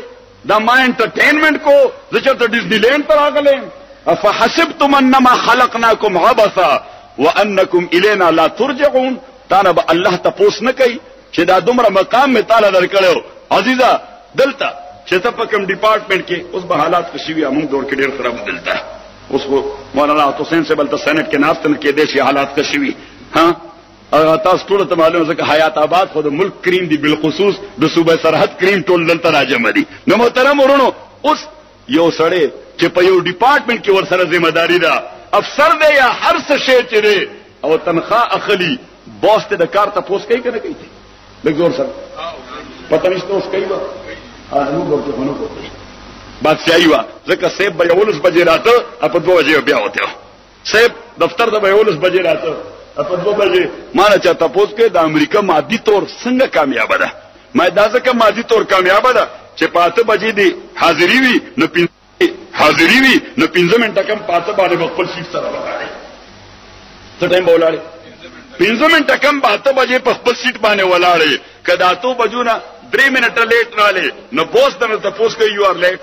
دا ما انټرټینمنت کو زه ته ډیزنی لینډ ته راغلم. افحسبتم انما خلقناکم عبثا وانکم الینا لا ترجعون. تا نه به الله تاسو نه کوي چې دا دومره مقام می تعالی درکړو. عزیزا دلته چې ته په کوم ډپارټمنټ کې اوس به حالات خوشي وي، موږ دور کې ډیر خراب دلته. اوس کو مولانا حسین صاحب ته سېنات کې ناستنه کې دي چې حالات خوشي وي. ها تاسو ټول ته معلومه ده چې حیات آباد خو د ملک کریم دی، بالخصوص د صوبه سرحد کریم ټول دلته راجمه دي. نو محترم ورونو اوس یو سړی چې په یو ډپارټمنټ کې ورسره ذمہ داری ده، افسر دی یا هر څه شی چې دی او تنخواه اخلي، باس ته د کار تاسو کوي کنه کوي؟ لږ زور سره پته نشته اوس کوي وا نو ورته ونه کوي. بادشاہي وا ځکه سیب به 11 بجې راته په 2 بجې بیا وته. سیب دفتر د 11 بجې راته په 2 بجې ما نه چاته پوس کې د امریکا مادي طور څنګه کامیاب ده. ما دا ځکه مادي طور کامیاب ده چې په 8 بجې دی حاضری وي نو حاضری وي نو 15 منټه کم پاته باندې خپل سیټ سره ولاړې. څه ټایم به ولاړې؟ 15 منټه کم 8 بجې په خپل سیټ باندې ولاړې. کدا 8 بجو نه 3 منټه لیټ رااله نو بوس دنه تاسو کوي یو ار لیټ.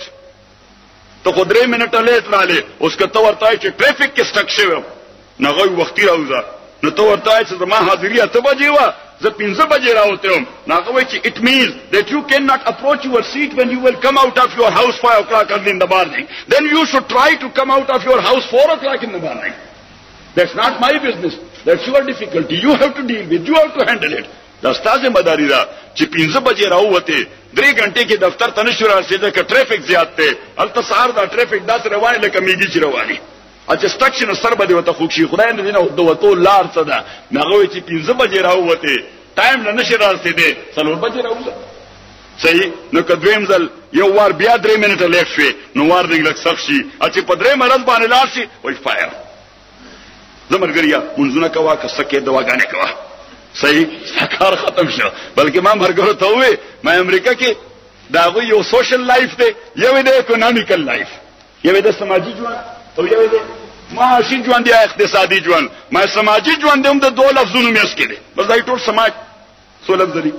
ته خو 3 منټه لیټ رااله اوس که تو ورته چې ټریفیک کې سټک شوی نه غوي وختي راوځه نو تو ورته چې ما حاضری 8 بجې وا زه 15 بجې راوته نه غوي چې it means that you cannot approach your seat when you will come out of your house 5 o'clock early in the morning. Then you should try to come out of your house 4 o'clock in the morning. That's not my business. That's your difficulty. You have to deal with. You have to handle it. دا ستاسو مداري ده چې 15 بجې راوته 3 غنټې کې دفتر ته نشو رسیدل که ټریفیک زیات دی. البته سهار دا ټریفیک داسې روان لکه میږي چې رواني. اته سټاکشن سر باندې وته خوشي خدای نه دینه دوته لار څه ده. نغوي چې 15 بجې راوته ټایم نه نشي رسیدل 4 بجې راوځه. صحیح نو کدویم ځل یو وار بیا 3 منټه لیټ شوي نو وارننګ لک سخت شي. اته په 3 مرز باندې لار شي وای فایر. زمرګریا منځونه کوا که سکه دواګانې کوا. صحیح کار ختم شو. بلکې ما مرګرو ته وې ما امریکا کې داغه یو سوشل لایف دی، یو دی اکونومیکل لایف، یو دی سماجی ژوند او یو دی معاشي ژوند یا اقتصادي ژوند. ما سماجی ژوند هم د دوه لفظونو میس کې دی، بس دا ټول سماج څو لفظ دي،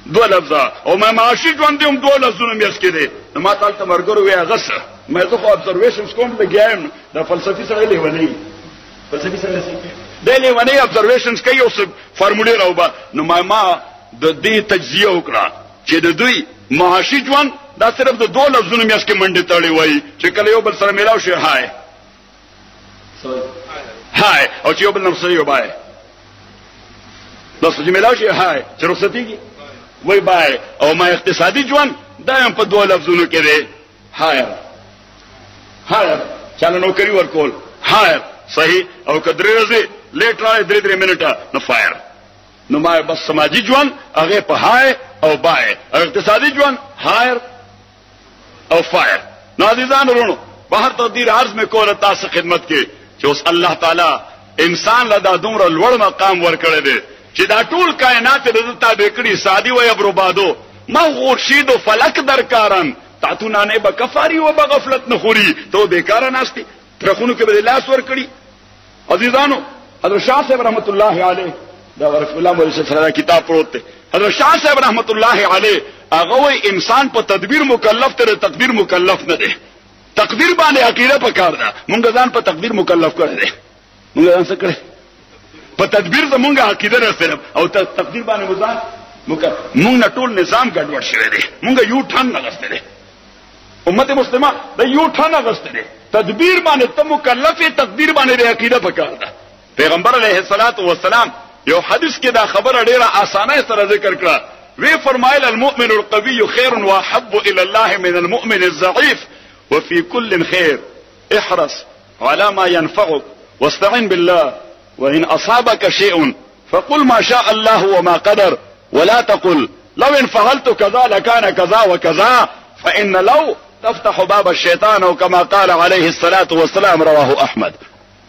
دوه لفظه. او ما معاشي ژوند هم دوه لفظونو میس کې دی. ما تعالی ته مرګرو وې غسه ما زه خو ابزرویشنز کوم لګیایم د فلسفي سره لیونی فلسفي سره دلی ونی ابزرویشنز کوي او فارمولې راوبا. نو ما د دې تجزیه وکړه چې د دوی معاشي ژوند دا صرف د دوه لفظونو میاس کې منډه تړي وای چې کله یو بل سره میلاو شي هاي هاي او چې یو بل سره یو بای نو چې میلاو شي هاي چې رخصتيږي وای بای او ما اقتصادي ژوند دا هم په دوه لفظونو کې دی هایر چاله نوکری ورکول هایر صحیح او کدرې ورځې لیټ راځي 3 منټه نو فایر نو ما بس سماجی ژوند هغه په هاي او بای او اقتصادي ژوند هایر او فایر. نو عزیزان ورونو بهر تقدیر عرض میں کوله تاسو خدمت کې چې اوس الله تعالی انسان لدا دومره لوړ مقام ورکړی دی چې دا ټول کائنات د تابع کړي سادي و ابروبادو ما خورشید و فلک درکارن تاتونانه به کفاری و به غفلت نخوري ته بیکار ناشتي ترخونو کې به لاس ور کړی. عزیزانو حضرت شاه صاحب رحمت الله علیه دا رسول الله مولوی صاحب کتاب پروت دی. حضرت شاه صاحب رحمت الله علیه هغه انسان په تدبیر مکلف ته تدبیر مکلف نه دی. تقدیر باندې عقیده پکار ده. مونږ ځان په تقدیر مکلف کړی دی. مونږ ځان څه کړی په تدبیر زمونږه عقیده راځي او تقدیر باندې ځان مونږ نه ټول نظام ګډوډ شوی دی. مونږ یو ټن نغسته دی. امت مسلمه د یو ټن نغسته دی. تدبیر باندې ته مکلفه تقدیر باندې عقیده پکار ده. پیغمبر علیه الصلاۃ والسلام یو حدیث کې دا خبره ډیره اسانه سره ذکر کړه. وی فرمایل المؤمن القوي خير واحب الى الله من المؤمن الضعيف وفي كل خير احرص على ما ينفعك واستعن بالله وان اصابك شيء فقل ما شاء الله وما قدر ولا تقل لو ان فعلت كذا لكان كذا وكذا فان لو تفتح باب الشيطان او كما قال عليه الصلاه والسلام رواه احمد.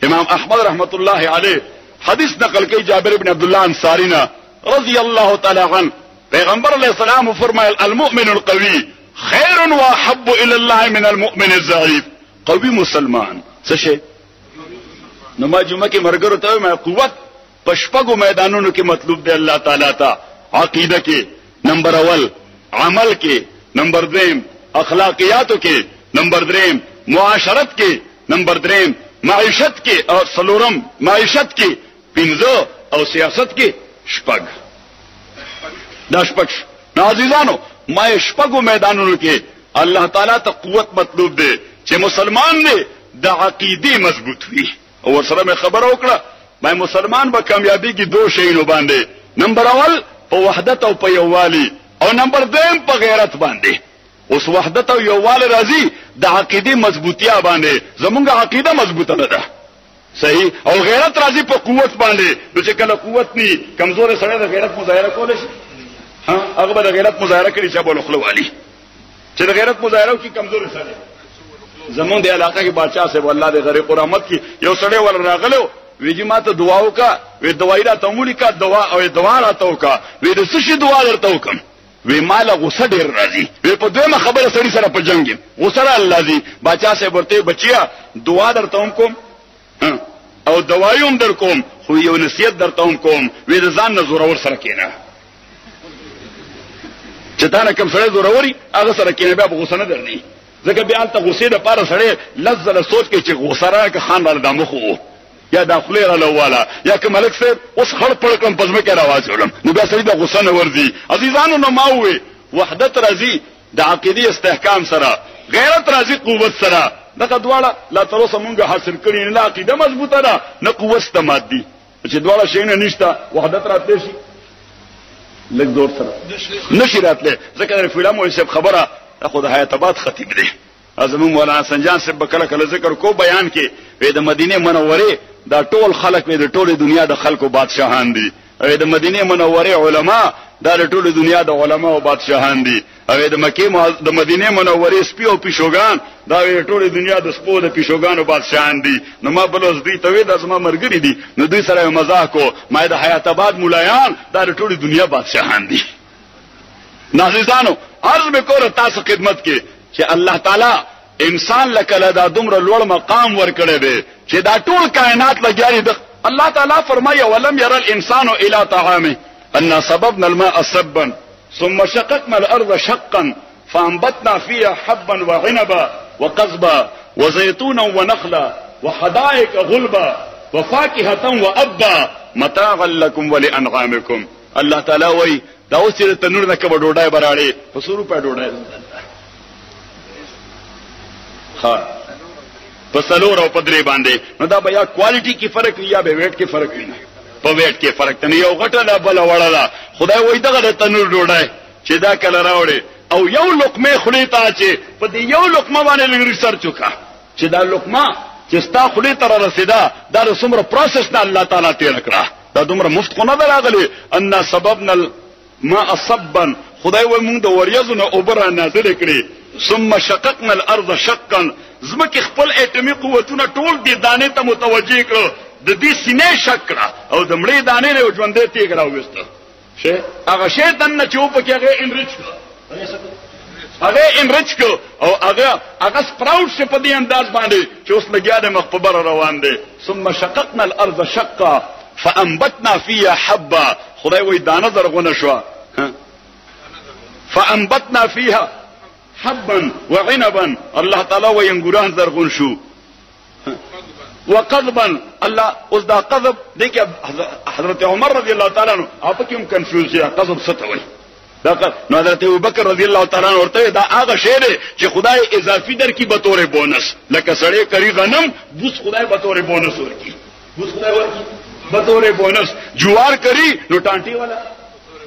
امام احمد رحمت الله علیه حدیث نقل کی جابر بن عبد الله انصاری نا رضی الله تعالی عنہ پیغمبر علیہ السلام فرمایل المؤمن القوي خير واحب الى الله من المؤمن الضعيف. قوي مسلمان څه شي نو ما جمعه کې مرګرو ته ما قوت پشپغو میدانونو کې مطلوب دی الله تعالی ته عقیده کې نمبر اول عمل کې نمبر 2 اخلاقیاتو کې نمبر 3 معاشرت کې نمبر 3 معیشت کې او سلورم معیشت کې 15 او سیاست کې شپږ دا شپږ. عزیزانو ما شپږو میدانونو کې الله تعالی ته قوت مطلوب دی چې مسلمان دی د عقیده مضبوط وي. او سره خبر وکړه ما مسلمان به کامیابی کې دوه شیونو باندې نمبر اول په وحدت او په یووالي او نمبر 2 په غیرت باندې. اوس وحدت او یووالي راځي د عقیده مضبوطیا باندې. زمونږه عقیده مضبوطه نه ده صحیح او غیرت راځي په قوت باندې. نو چې کله قوت ني کمزور سره د غیرت مظاهره کول شي هغه به د غیرت مظاهره کوي چې بل خلو علي چې د غیرت مظاهره کوي کمزور سره. زمون د علاقې کې بادشاہ صاحب الله دې غریق رحمت کی یو سړی ول راغلو ویجی ماته دعا وکا وی دوایرا تمولی کا دعا او دعا راته وکا وی د څه شي دعا درته وکم وی مال غوسه ډیر راځي وی په دویمه خبره سړی سره په جنگ غوسه الله دې بادشاہ صاحب ورته بچیا دعا درته کوم او دوايوم در کوم خو یو نصیحت درته کوم وی د ځان نزور ور سره کینه چې تا نه کوم سره زوروري هغه سره کینه بیا غوسه نه درني ځکه بیا ته غوسه د پاره سره لزله سوچ کې چې غوسه راکه خان را د مخو یا داخله را لواله یا که ملک صاحب اوس خړ پړ کوم پزما کې راواز ولم نو بیا سړي د غوسه نه ورځي. عزیزانو نو ماوي وحدت راځي د عقیده استحکام سره غیرت راځي قوت سره. دغه دواړه لا تر اوسه مونږه حاصل کړی نه عقیده مضبوطه ده نه قوت مادي چې دواړه شي نه نشته وحدت راتلی شي لږ زور سره نشي راتلی. ځکه د فلم او صاحب خبره خو د حیات آباد خطیب دی زموږ مولانا سنجان صاحب کله کله ذکر کو بیان کې د مدینه منوره دا ټول خلک د ټوله دنیا د خلکو بادشاہان دي او د مدینه منوره علما دا د ټوله دنیا د علما او بادشاہان دي او د مکه د مدینه منوره سپي او پیشوګان دا د ټوله دنیا د سپو د پیشوګان او بادشاہان دي. نو ما بلوز دوی ته د اسما مرګري دي نو دوی سره مزاح کو ما د حیات آباد مولایان دا د ټوله دنیا بادشاہان دي. نازیزانو عرض وکړه تاسو خدمت کې چې الله تعالی انسان لکه دا دومره لوړ مقام ورکړی دی چې دا ټول کائنات لګیاري د الله تعالی فرمایي ولم ير الانسان الى طعامه ان صببنا الماء صبا ثم شققنا الارض شقا فانبتنا فيها حبا وعنبا وقضبا وزيتونا ونخلا وحدائق غلبا وفاكهة وابا متاعا لكم ولانعامكم. الله تعالی وایي دا اوس چې تنور نه کبه ډوډۍ براړي په 100 روپے ډوډۍ ها په سلور او په درې باندې نو دا بیا کوالټي کې فرق یا به ویټ کې فرق نه په ویټ کې فرق نه یو غټه لا بل وړه خدای وای دغه تنور ډوډۍ چې دا کله راوړي او یو لقمه خلی ته چې په دې یو لقمه باندې ریسرچ وکړه چې دا لقمه چې ستا خلی ته رسیدا دا څومره پروسس نه الله تعالی تیر کړه دا دومره مفت خو نه راغلی ان سببنا ما صبا خدای و موږ د وریځونو اوبره نازل کړي ثم شققنا الارض شقا زمکه خپل اټمی قوتونه ټول دي دانه ته متوجه کړو د دې سینې شکړه او د مړې دانې له ژوندې تیګ راوېسته شه هغه شه دنه چوپ کې هغه انریچ کړ هغه انریچ کړ او هغه سپراوټ شه په دې انداز باندې چې اوس لګیا د مخبر روان دي ثم شققنا الارض شقا فانبتنا فيها حبا خدای وې دانه درغونه شو فانبتنا فيها حبا وعنبا الله تعالی وې انګوران درغون شو وقضبا الله اوس دا قضب دغه حضرت عمر رضی الله تعالی عنہ اپ کوم کنفیوز یا قضب ستوي دا نو حضرت ابوبکر رضی الله تعالی عنہ ورته دا هغه شی دی چې خدای اضافي در کی به تور بونس لکه سړی کری غنم بوس خدای به تور بونس ورکی بوس خدای ورکی به تور بونس جوار کری نو ټانټي والا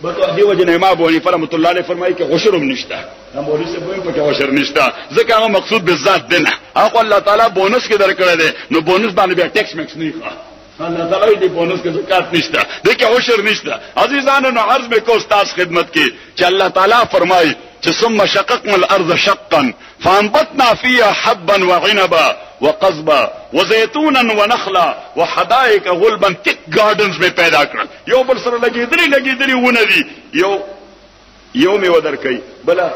به دی وجه امام ابو حنیفه رحمۃ اللہ علیہ فرمایي چې عشرم نشته مولوی سے وایي په عشر نشته ځکه هغه مقصود بالذات دی نه هغه الله تعالی بونس کې درکړی دی نو بونس باندې بیا ټیکس میکس نه ښه الله تعالی دې بونس کې زکات نشته دغه عشر نشته عزیزانو نو عرض مې کو استاد خدمت کې چې الله تعالی فرمایي چې ثم شققنا الارض شقا فانبتنا فيها حبا وعنبا وقضبا وزيتونا ونخلا وحدائق غلبا تک گارډنز میں پیدا کړل یو بل سره لګیدلی ونه دي یو می ودر کوي بلا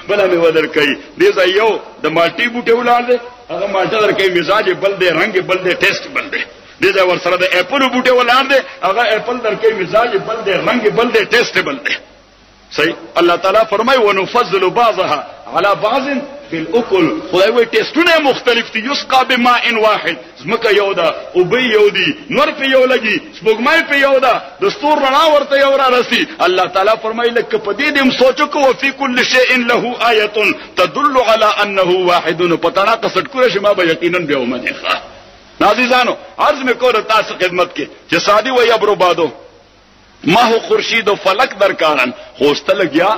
می ودر کوي دې ځای یو د مالټي بوټي ولار دي هغه مالټه در کوي مزاج بل دی رنگ بل دی ټیسټ بل دی دې ځای ور سره د اپل بوټي ولار دي هغه اپل در کوي مزاج بل دی رنگ بل دی ټیسټ بل دی صحیح الله تعالی فرمای ونفضل بعضها على بعض في الاكل خدای وي ټیسټونه مختلف دي یسقى بماء واحد زمکه یو ده او به یو دي نور په یو لګي سپوږمۍ په یو ده دستور رڼا ورته یو را رسي الله تعالی فرمای لکه په دې دم سوچو کو فی کل شیء له آیه تدل على انه واحد پتانا قصد کړی شما به یقینا به ومنه عزیزانو عرض میں کو تاسو خدمت کې چې سادی وي ابرو بادو ما هو خورشید و فلک درکارن خوسته لګیا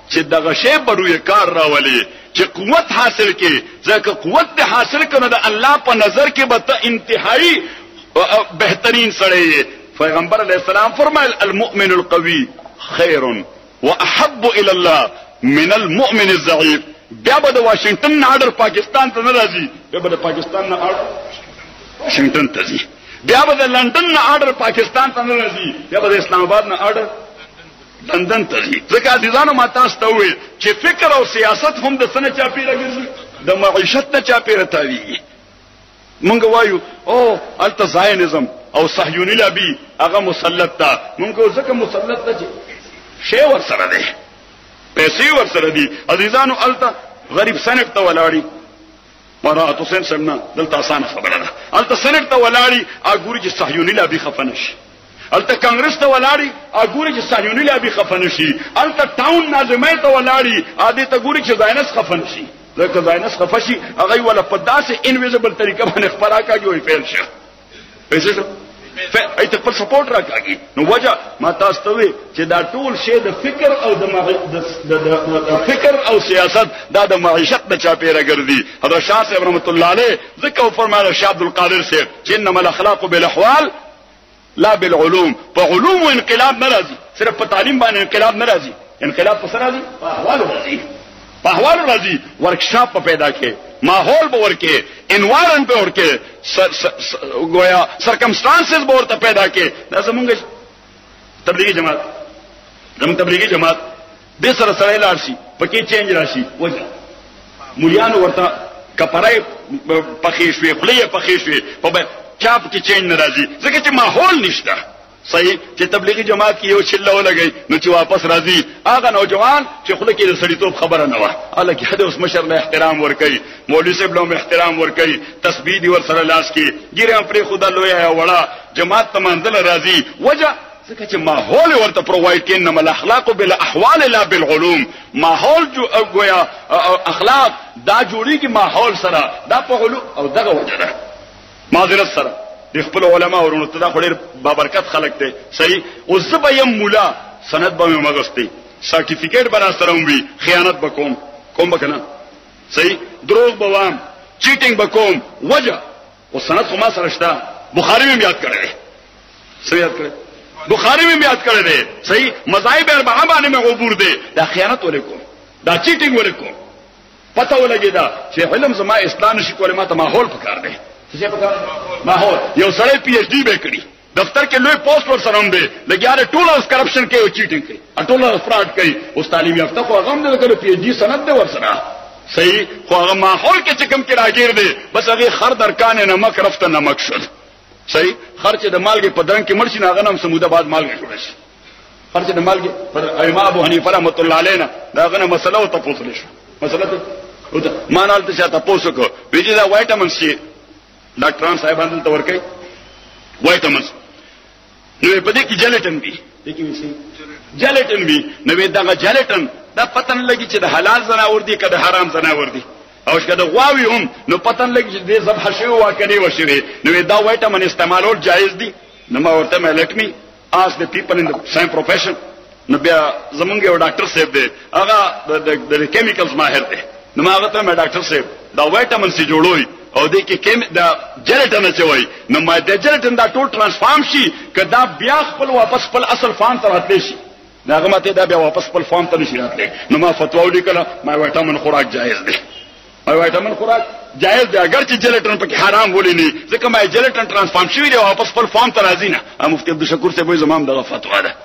چې دغه شی بروي کار راولي چې قوت حاصل کې ځکه قوت ته حاصل کنه د الله په نظر کې به انتهایی بهترین سړی پیغمبر علیہ السلام فرمایل المؤمن القوي خير واحب الى الله من المؤمن الضعيف بیا به د واشنگټن آرډر پاکستان ته نه راځي بیا به د پاکستان نه آرډر واشنگټن ته ځي بیا به د لندن نه آرډر پاکستان ته نه راځي بیا به د اسلام آباد نه آرډر لندن ته ځي ځکه عزیزانو ما تاسو ته وویل چې فکر او سیاست هم د سنه چاپیره ګرځي د معیشت نه چاپیره تاویږي مونږ وایو او الته زاینزم او صهیونی لابي هغه مسلط تا مونږ ځکه مسلط ته شی ور سره دی پیسې ور سره دي عزیزانو الته غریب سنټ ته ولاړی مرات حسین سمنا دلته آسان خبره ده الته سنټ ته ولاړی اګوري چې صهیونی لابي خفنش الته کانګرس ته ولاړی اګوري چې صهیونی لابي خفنشي الته ټاون ناظمه ته ولاړی اده ته ګوري چې زاینس خفنشي ځکه زاینس خفشي هغه ولا په داسې انویزیبل طریقه باندې خبره کوي او فعل شه پیسې ایت پر سپورټ راکاږي نو وجه ما تاسو ته وی چې دا ټول شی د فکر او د فکر او سیاست دا د معیشت نه چاپیره ګرځي حضرت شاه صاحب رحمت الله علیه ذکر فرمایله شاه عبد القادر صاحب چې انما الاخلاق بالاحوال لا بالعلوم په علوم او انقلاب ناراضي صرف په تعلیم باندې انقلاب ناراضي انقلاب په سره راضي په احوال راضي په احوال راضي ورکشاپ په پیدا کې ماحول به ورکه انوایرنمنت به ورکه گویا سرکمسټانسز به ورته پیدا کې دا زمونږ تبلیغی جماعت به سره سره لاړ شي پکې چینج راشي وځه مليانو ورته کپړای پخې شوې خلې پخې شوې په چاپ کې چینج ناراضي ځکه چې ماحول نشته صحیح چې تبلیغی جماعت کې یو چله ولګي نو چې واپس راځي هغه نوجوان چې خله کې د سړیتوب خبره نه و الله کې حد اوس مشر له احترام ور کوي مولوی صاحب له احترام ور کوي تسبیح دی ور سره لاس کې ګیره پر خدا لوی یا وړا جماعت تمنځل راځي وجه ځکه چې ماحول ورته پرووایډ کین نه الاخلاق بالاحوال لا بالعلوم ماحول جو گویا اخلاق دا جوړیږي ماحول سره دا په علوم او دغه وجه ده معذرت سره د خپل علما ورونو ته دا خوري بابرکت خلق ته صحیح او زبیم مولا سند به مغستی سرټیفیکیټ برا سره وي خیانت بکوم بکنه صحیح دروغ بوام چیټینګ بکوم وجه او سند خو ما سره شته بخاری میں یاد کړی صحیح یاد کړی بخاری میں یاد کړی دی صحیح مذاهب اربعه باندې مې عبور دی دا خیانت ولیکم دا چیټینګ ولیکم پته ولګی دا چې علم زما اسلام نشي کولای ما ته ماحول پکار دی څه پکار ماحول یو سړی پی ایچ ډی به کړی دفتر کې لوی پوسټ ور سره هم دی لګیاره ټول اس کرپشن کوي او چیټینګ کوي ټول فراډ کوي اوس تعلیم یافته خو هغه هم نه کړو پی ایچ ډی سند دی ور سره صحیح خو هغه ماحول کې چې کوم کې راګیر دی بس هغه خر درکانه نمک رفته نمک شل صحیح خرچ د مالګې په درنګ کې مرشي نه غنم سموده بعد مالګې جوړ شي خرچ د مالګې پر امام ابو حنیفه رحمۃ اللہ علیہ دا غنه مسله او تاسو لشي مسله ته مانال ته چاته پوسو کو ویجی دا وایټامینز چې ډاکټران صاحبانو ته ورکي وایټامینز نو په دې کې جیلیټن دی دغه وسی جیلیټن وی نو دا جیلیټن دا پتن لګی چې د حلال زناور دی که د حرام زناور دی او شکه د غواوی هم نو پتن لګی چې د ذبح شوی واکني وشری نو دا وایټامین استعمالول جایز دی نو ما ورته مې let me ask the people in the same profession نو بیا زمونږ یو ډاکټر صاحب دی هغه د کیمیکلز ماهر دی نو ما هغه ته مې ډاکټر صاحب دا وایټامین سي جوړوي او دې کې دا جیلیټن چوي نو ما د جیلیټن دا ټول ترانسفارم شي کدا بیا خپل واپس خپل اصل فارم ته راتلی شي داغه ماته دا بیا واپس خپل فارم ته نشي راتلی نو ما فتوا ولیکله ما وایټامین خوراک جایز دی وایټامین خوراک جایز دی اگر چې جیلیټن پکې حرام ولې نه ځکه ما جیلیټن ترانسفارم شوی دی واپس خپل فارم ته راځي نه مفتی عبدالشکور صاحب زمام دغه فتوا ده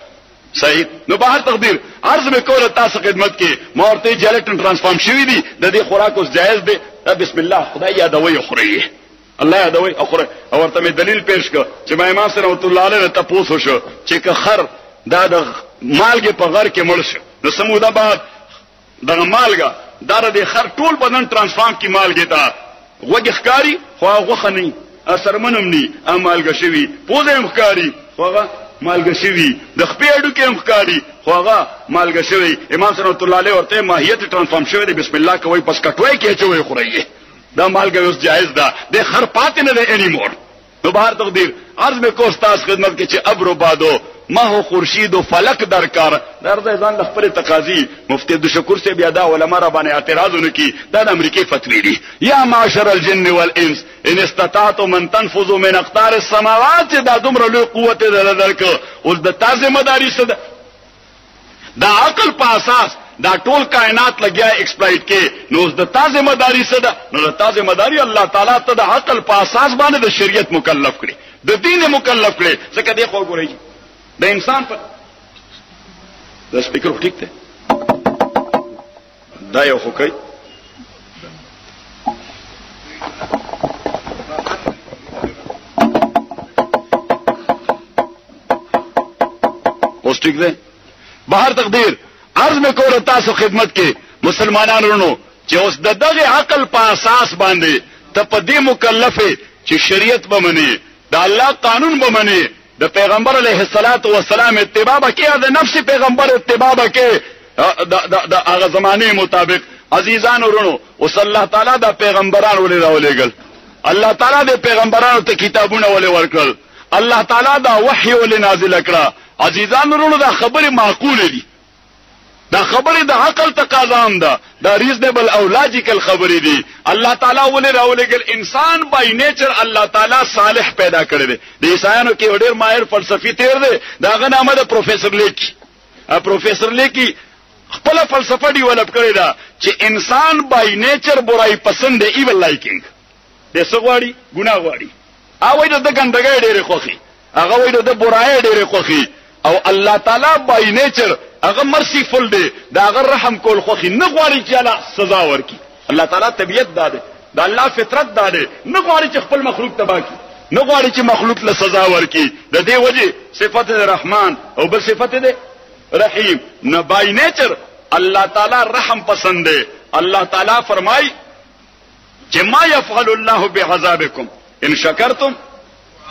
صحیح نو بهر تقدیر عرض مې کوله تاسو خدمت کې ما ورته جیلیټن ترانسفارم شوی دی د دې خوراک اوس جایز دی بسم الله خدای یادوي خوري الله یادوي اخره او ورته مې دلیل پیش کړ چې ما امام سره رحمت الله علیه ته پوښتنه شو چې که خر دا د مالګه په غر کې مړ شو نو سموده بعد دغه مالګه دا د خر ټول بدن ترانسفارم کی مالګه تا وګ ښکاری خو غوخه نه اثر منم ني مالګه شوی پوزه ښکاری خوغه مالګه شوی د خپې اډو کې ښکاری خوغه مالګه شوی امام رحمت الله علیه ورته ماهیت ترانسفارم شوی دی بسم الله کوي پس کټوي کې چوي خوري دا مالګه اوس جایز ده د خر پاتې نه دی انیمور نو بهر تقدیر عرض میں کو استاد خدمت کې چې ابرو بادو ما هو خورشید و فلک درکار درځه ځان د خپل تقاضی مفتی عبدالشکور سے بیا دا علماء را باندې اعتراضونه کی دا د امریکای فتوی دي یا معاشر الجن والانس ان استطعتم ان تنفذوا من اقطار السماوات دا دومره لوی قوت درک او د تازه مدارس دا عقل په اساس دا ټول کائنات لګیا ایکسپلایټ کې نو د تازه مدارس ده نو د تازه مداري الله تعالی ته د عقل په اساس باندې د شریعت مکلف کړي د دین مکلف کړي ځکه دی خو ګورئ د انسان په د سپیکر ټیک ته دا یو خو کوي اوس ټیک ده بهر تقدیر عرض میں کوله تاسو خدمت کې مسلمانانو چې اوس د دغه عقل په اساس باندې ته په دې مکلفه چې شریعت به مني د الله قانون به مني د پیغمبر علیه الصلاۃ والسلام اتباع کې د نفس پیغمبر اتباع کې د هغه زمانه مطابق عزیزان ورونو اوس الله تعالی د پیغمبرانو ولې راولېګل الله تعالی د پیغمبرانو ته کتابونه ولې ورکړل الله تعالی دا وحی ولې نازل کړه عزیزان ورونو دا خبره معقوله دي دا خبره د عقل تقاضا هم ده دا ریزنبل او لاجیکل خبره دي الله تعالی ولې راولېګل انسان بای نیچر الله تعالی صالح پیدا کړی دی د عیسایانو کې ډېر ماهر فلسفي تیر دی دا غنامه د پروفیسور لیکی پروفیسور لیکی خپل فلسفه ډیولپ کړی دا چې انسان بای نیچر برای پسند دی ایول لایکینګ د سغواړي ګناه غواړي او د ګندګۍ ډېر خوخي هغه وایي د برای ډېر خوخي او الله تعالی بای نیچر هغه مرسیفل دی دا هغه رحم کول خوخي نه غواړي چې الله سزا ورکړي الله تعالی طبيعت داده دا الله فطرت داده نه غواړي چې خپل مخلوق تباہ کړي نه غواړي چې مخلوق له سزا ورکړي د دې وجه صفت رحمان او بل صفت ده رحیم نه بای نیچر الله تعالی رحم پسند دی الله تعالی فرمای چې ما يفعل الله بعذابکم ان شکرتم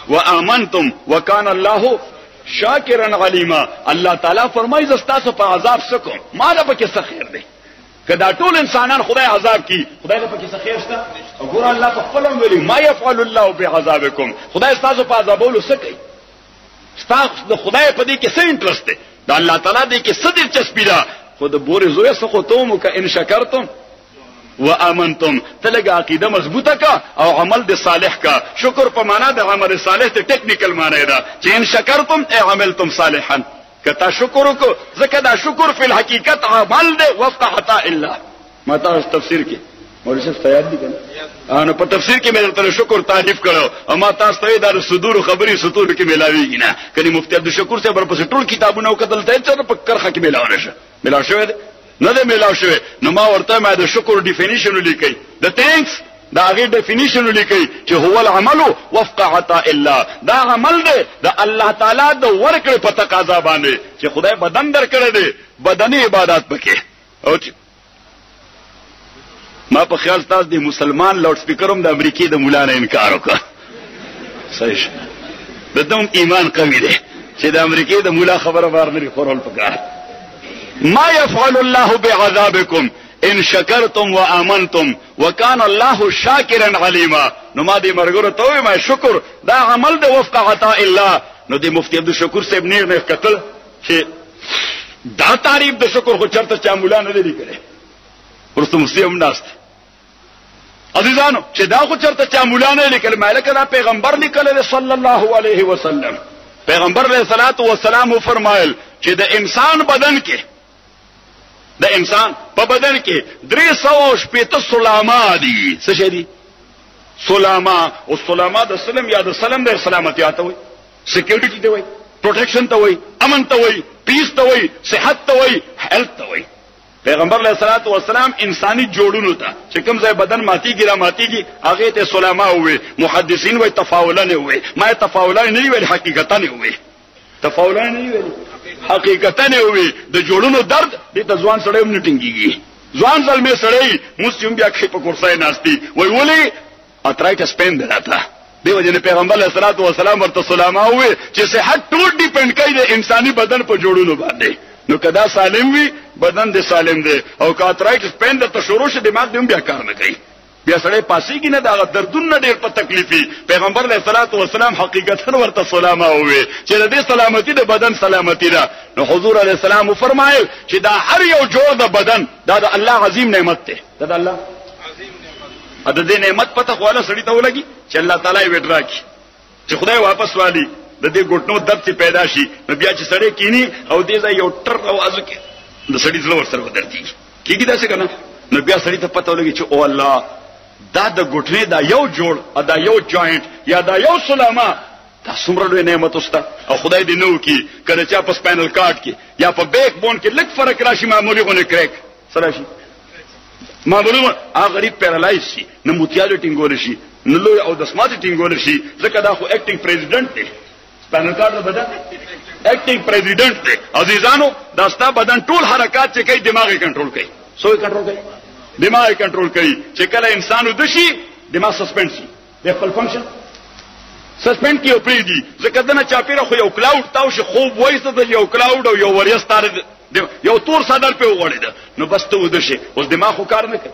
وآمنتم وكان الله شاکرا علیما الله تعالی فرمایي زستاسو په عذاب سکم ما نه پکې څه خیر دی کدا ټول انسانان خدای عذاب کی خدای نه پکې څه خیر شته وګور الله په خپل ویلي ما يفعل الله بعذابکم خدای تاسو په عذابولو څه کوي تاسو د خدای په دې کې څه انټرست دی دا الله تعالی دې کې صدر چسپیدا خود بورې زوی سخو تومو که ان شکرتم وامنتم تلګه عقیده مضبوطه کا او عمل د صالح کا. شکر په معنا د عمل صالح ته ټیکنیکل معنی ده چې ان شکرتم ای عملتم صالحا کتا شکر کو زکه دا شکر فی الحقیقت عمل ده وفق عطاء الله. ما تاسو تفسیر کې مولوی صاحب تیار دي کنه نو په تفسیر کې مې تر شکر تعریف کړو اما تاسو ته دا صدور خبري سطور کې ملاويږي نه کني مفتی عبد الشکور صاحب پر پس ټول کتابونه او کتل ته چې په کرخه کې ملاو نشه ملاو شوی نه ده ملاو شوی نو ما ورته ما د شکر ډیفینیشن لیکي د تھینکس دا هغه ډیفینیشن لیکي چې هو العمل وفق عطاء الله. دا عمل دی د الله تعالی د ورکړې په تقاضا باندې چې خدای بدن درکړي دی بدني عبادت وکړي. او ما په خیال تاسو د مسلمان لاوډ سپیکروم د امریکای د مولا نه انکار وکړ. صحیح د دوم ایمان قوي دی چې د امریکای د مولا خبره بار نه خورول پکار. ما يفعل الله بعذابكم ان شکرتم وامنتم وكان الله شاکرا عليما. نو ما دې مرګره ته ما شکر دا عمل د وفق عطاء الله. نو د مفتی عبد الشکور صاحب نه کتل چې دا تعریف د شکر خو چرته چا مولا نه دی کړی ورته مسلمان ناست عزیزانو چې دا خو چرته چا مولا نه لیکل مالک دا پیغمبر لیکل صلی الله علیه وسلم. پیغمبر علیہ الصلوۃ والسلام فرمایل چې د انسان بدن کې د انسان په بدن کې 360 سلاما دي. څه شي دي سلاما؟ او سلاما د سلم یا د سلم د سلامتی اته وي سکیورټی ته وي پروټیکشن ته وي امن ته وي پیس ته وي صحت ته وي هیلث ته وي. پیغمبر علیہ الصلوۃ والسلام انساني جوړونو ته چې کوم ځای بدن ماتيږي را ماتيږي هغه ته سلاما وي. محدثین وي تفاؤلا نه وي. ما تفاؤلا نه وي حقیقتا نه وي. تفاؤلا نه وي حقیقتا نه وي. د جوړونو درد دې ته ځوان سړی هم نټینګيږي. ځوان ځلمه سړی مسلم بیا کې په کورسای ناشتي وي ولي اترایټس پین دراته. دیو جن پیغمبر علیہ الصلوۃ والسلام ورته سلاما وي چې صحت ټول ډیپند کوي د انساني بدن په جوړونو باندې. نو کدا سالم وي بدن دې سالم دی او کاترایټس پین د تشوروش دماغ دې بیا کار نه کوي بیا سړی پاسيږي نه دا دردونه ډېر په تکلیفي. پیغمبر علیہ الصلوۃ والسلام حقیقتا ورته سلاما وي چې دې سلامتی د بدن سلامتی ده. نو حضور علیہ السلام فرمایل چې دا هر یو جوړ د بدن دا د الله عظیم نعمت ده. دا الله عظیم نعمت ده. د دې نعمت پته خو الله سړی ته ولګي چې الله تعالی یې وډرا کی چې خدای واپس والی د دې ګټنو درد چې پیدا شي نو بیا چې سړی کینی او دې ځای یو ټر आवाज کوي د سړی زړه ورسره ودرتي کیږي دا څه کنه. نو بیا سړی ته پته ولګي چې او الله دا د ګټنې دا یو جوړ دا یو جوائنٹ یا دا یو سلاما دا څومره لوی نعمت اوسته. او خدای دې نو کی کله چې په سپاینل کارډ کې یا په بیک بون کې لږ فرق راشي معمولی غونه کریک سره شي معمولی هغه غریب پیرالایز شي نو موتیالو ټینګول شي نو لوی او د سمات ټینګول شي ځکه دا خو اکټینګ پریزیډنټ دی. سپاینل کارډ بدن اکټینګ پریزیډنټ دی. عزیزانو دا ستا بدن ټول حرکات چې کوي دماغ یې کنټرول کوي. سوې کنټرول کوي دماغ یې کنټرول کوي. چې کله انسان ودشي دماغ سسپند شي د خپل فنکشن سسپند کیو پری دی. ځکه دنه چاپیره خو یو کلاود تاو شي خوب وایسته د یو کلاود او یو وریستار یو تور صدر په وغوړید نو بس ته ودشي اوس دماغ خو کار نه کوي.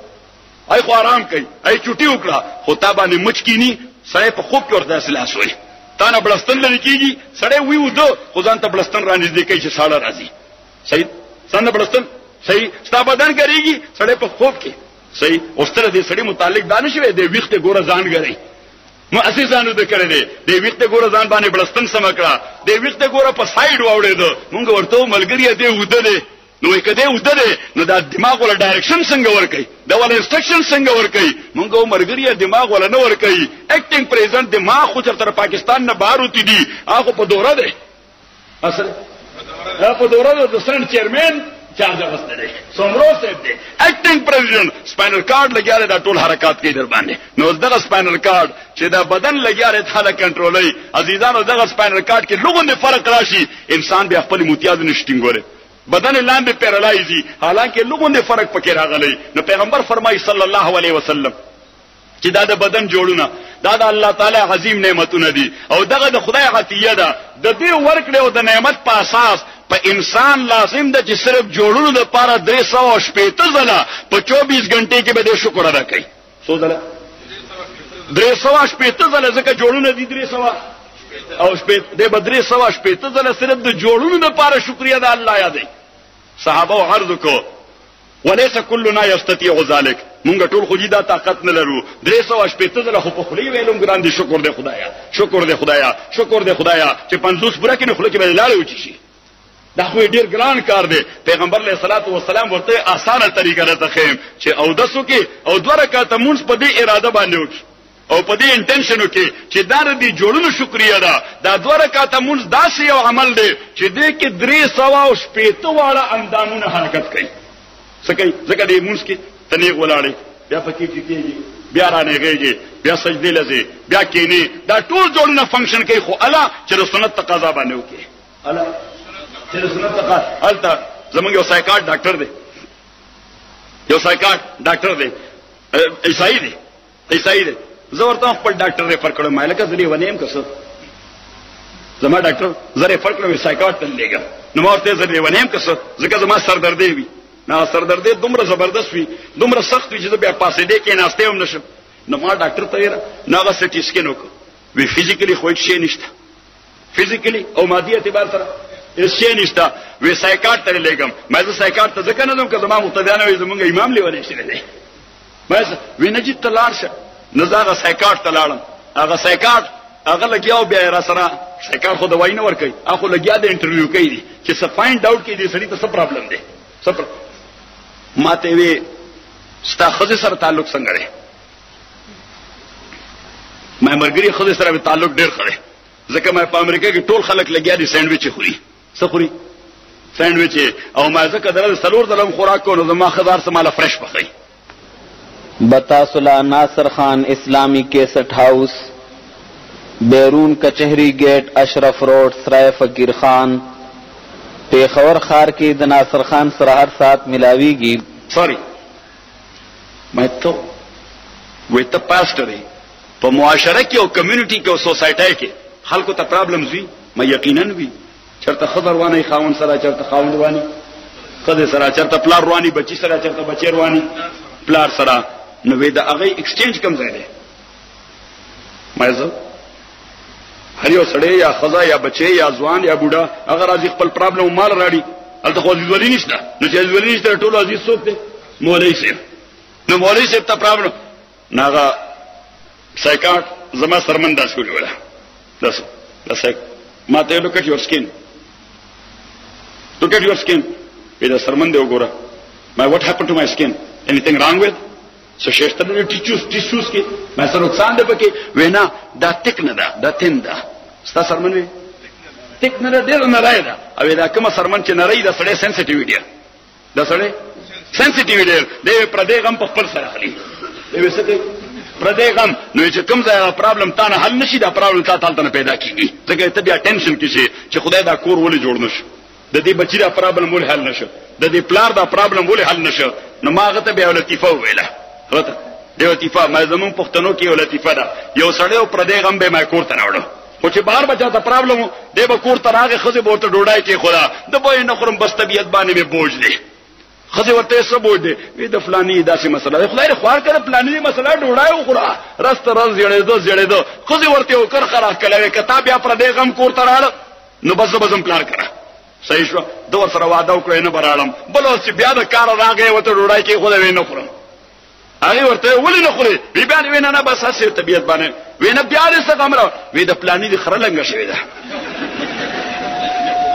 آی خو آرام کوي آی چوټي وکړه خو تا باندې مچ کینی سړی په خوب کې ورته اصلاح وي. تا نه بلستان لري کیږي سړی وی ودو خو ځان ته بلستان را نږدې کوي چې ساړه راځي. صحیح څنګه بلستان صحیح ستا بدن کریږي سړی په خوب کې صحیح اوس تر دې سړی متعلق دانش وي د ویخت ګوره ځان غري نو اسی ځانو د کړه دې د ویخت ګوره ځان باندې بلستان سمکړه د ویخت ګوره په سایډ واوړې دو مونږ ورته ملګری دې ودلې نو کده ودلې نو دا دماغ ولا ډایرکشن څنګه ور کوي دا ولا انسټرکشن څنګه ور کوي مونږ مرګري دماغ ولا نه ور کوي. اکټینګ پریزنټ دماغ خو تر پاکستان نه بهر وتی دي هغه په دوره ده اصل په دوره د سن چیرمن چارج غوښته دي سومرو سیب دي اکټینګ پریزنټ سپاینل کارډ لګیاره دا ټول حرکات کوي در باندې. نو دغه سپاینل کارډ چې دا بدن لګیاره ته کنټرولوي. عزیزانو دغه سپاینل کارډ کې لوګونه فرق راشي انسان بیا خپل متیاز نشټینګوره بدن لاندې پیرالایزي حالانکه لوګونه فرق پکې راغلی. نو پیغمبر فرمایي صلی الله علیه وسلم چې دا د بدن جوړونه دا د الله تعالی عظیم نعمتونه دي او دغه د خدای عطیه ده. د دې ورکړې او د نعمت په اساس په انسان لازم ده چې صرف جوړونو د پاره 360 ځله په 24 غنټې کې به د شکر ادا کوي. څو ځله 360 ځله ځکه جوړونه دي 300 او دې بدري سوا شپېته ځله صرف د جوړونو لپاره شکریا د الله یادې. صحابه عرض کو وليس كلنا يستطيع ذلك، مونږ ټول خو دا طاقت نه لرو. 380 ځله خو په خولي ویلم ګران دي شکر دې خدایا، شکر دې خدایا، شکر دې خدایا چې 50 پورا کینې خلک به لاړې وچی شي. دا خو ډیر ګران کار دی. پیغمبر علیه الصلاۃ والسلام ورته آسانه طریقه راته خیم چې او دسو کې او 2 رکعات مونږ په دې اراده باندې وکړو او په دې انټنشن وکړي چې دا دې جوړونو شکریا ده. دا 2 رکعات مونږ داسې یو عمل دی چې دې کې 380 واړه اندامونه حرکت کوي. سکه زکه دې مونږ کې تنیغ ولاړې بیا پکې کېږي، بیا را نهږي، بیا سجدې لځي، بیا کېنی، دا ټول جوړونه فنکشن کوي. خو الله چې سنت تقاضا باندې وکړي، الله چې سنت تقاضا. البته زمونږ یو سایکاټ ډاکټر دی، یو سایکاټ ډاکټر دی، عیسائی دی، عیسائی دی. زه ورته خپل ډاکټر ریفر کړم، ما لکه زه ونیم کسه زما ډاکټر زه ریفر کړم سایکاټ ته لګم. نو ما ورته زه ونیم کسه ځکه زما سر درد دی. نه سر درد دومره زبردست وي، دومره سخت وي چې بیا پاسې دې کې ناشته هم نشم. نو ما ډاکټر ته یې ناغه سټي سکین وکړ، وی فزیکلی خو هیڅ شی نشته، فزیکلی او مادي اعتبار سره هیڅ شی نشته. وی سایکاټ ته لګم. ما زه سایکاټ ته ځکه نه دوم که زما مقتدیان وي زمونږ امام لیولې شي دی. ما وی نه جت لاړ شه. نو زه سایکاټ ته لاړم. هغه سایکاټ هغه لګیاو بیا را سره سایکاټ خو دوايي نه ور کوي، هغه لګیا د انټرویو کوي چې څه فایند آوټ کوي دې سړي ته څه پرابلم دی. څه ماته وی ستا خزه سره تعلق څنګه دی؟ ما مرګري خزه سره به تعلق ډیر خړې، ځکه ما په امریکا کې ټول خلک لګیا دي سینډویچ خوري. څه خوري؟ سینډویچ. او ما ځکه درل سلور دلم خوراک کو نو زما خزار سماله فرش پخې. بتاسلا ناصر خان اسلامی کیسٹ ہاؤس، بیرون کچہری گیٹ، اشرف روڈ، سرائے فقیر خان، پیښور ښار کې د ناصر خان سره هر سات ملاویږي. سوري مې ته وې ته پاسترې په معاشره کې او کمیونټي کې او سوسایټي کې خلکو ته پرابلمز وي. مې یقینا وي چرته خبر وانه خاون سره، چرته خاوند وانه خزه سره، چرته پلار رواني بچي سره، چرته بچي رواني پلار سره. نو وې دا هغه ایکسچینج کم ځای دی. مې زه هر یو سړی یا خزا یا بچی یا ځوان یا بوډا هغه راځي خپل پرابلم مال راړي. الته خو عزیز ولی نشته. نو چې عزیز ولی نشته ټول عزیز څوک دی؟ مولوی صاحب. نو مولوی صاحب ته پرابلم ناغه سایکاټ زما سرمندا شولې ولا داس ما ته لوک ات یور سکین، look at your skin. پیدا سرمن دی وګوره. ما what happened to my skin? Anything wrong with? So شیشتنه ټیشوز کې ما سره نقصان دی پکې. وینا دا تک نه ده، دا تین ده. ستا سرمن وی تک نه ده، ډیر نه راي ده. او دا کوم سرمن چې نری ده سړی سنسټیویټي ده، سړی سنسټیویټي دی. پردې غم په خپل سره خلی دی وسکه پردې غم. نو چې کوم ځای پرابلم تا نه حل نشي، دا پرابلم تا تل نه پیدا کیږي. ځکه ته بیا ټینشن کې شي چې خدای دا کور ولې جوړ نشي، د دې بچی دا پرابلم ولې حل نشي، د دې پلار دا پرابلم ولې حل نشي. نو ما غته بیا لطیفه ویله، غته دی لطیفه. ما زمون پښتنو کې یو لطیفه ده، یو سړی او پردې غم به ما کور ته راوړو. خو چې بهر بچا ته پرابلم دی به کور ته راغی، خزه به ورته ډوډۍ کې خورا د به نه خورم، بس طبيعت باندې به بوج دی. خزه ورته څه بوج دی؟ وی د فلانی داسې مسله، خدای خوار کړه فلانی مسله ډوډۍ وخورا، راست راز زړېدو خزه ورته وکړ خرا کله کتاب یا پردې غم کور ته راړ. نو بس بزم پلان کړه صحیح شو. د ور سره واده وکړ نه براړم، بل اوس بیا د کار راغی وته ډوډۍ کې خو نه خورم. هغه ورته ولې نه خوري؟ وی بیا وینا نه بس اسې طبيعت باندې وینا بیا دې څه غمره. وی د پلانې د خره لنګ شوی ده.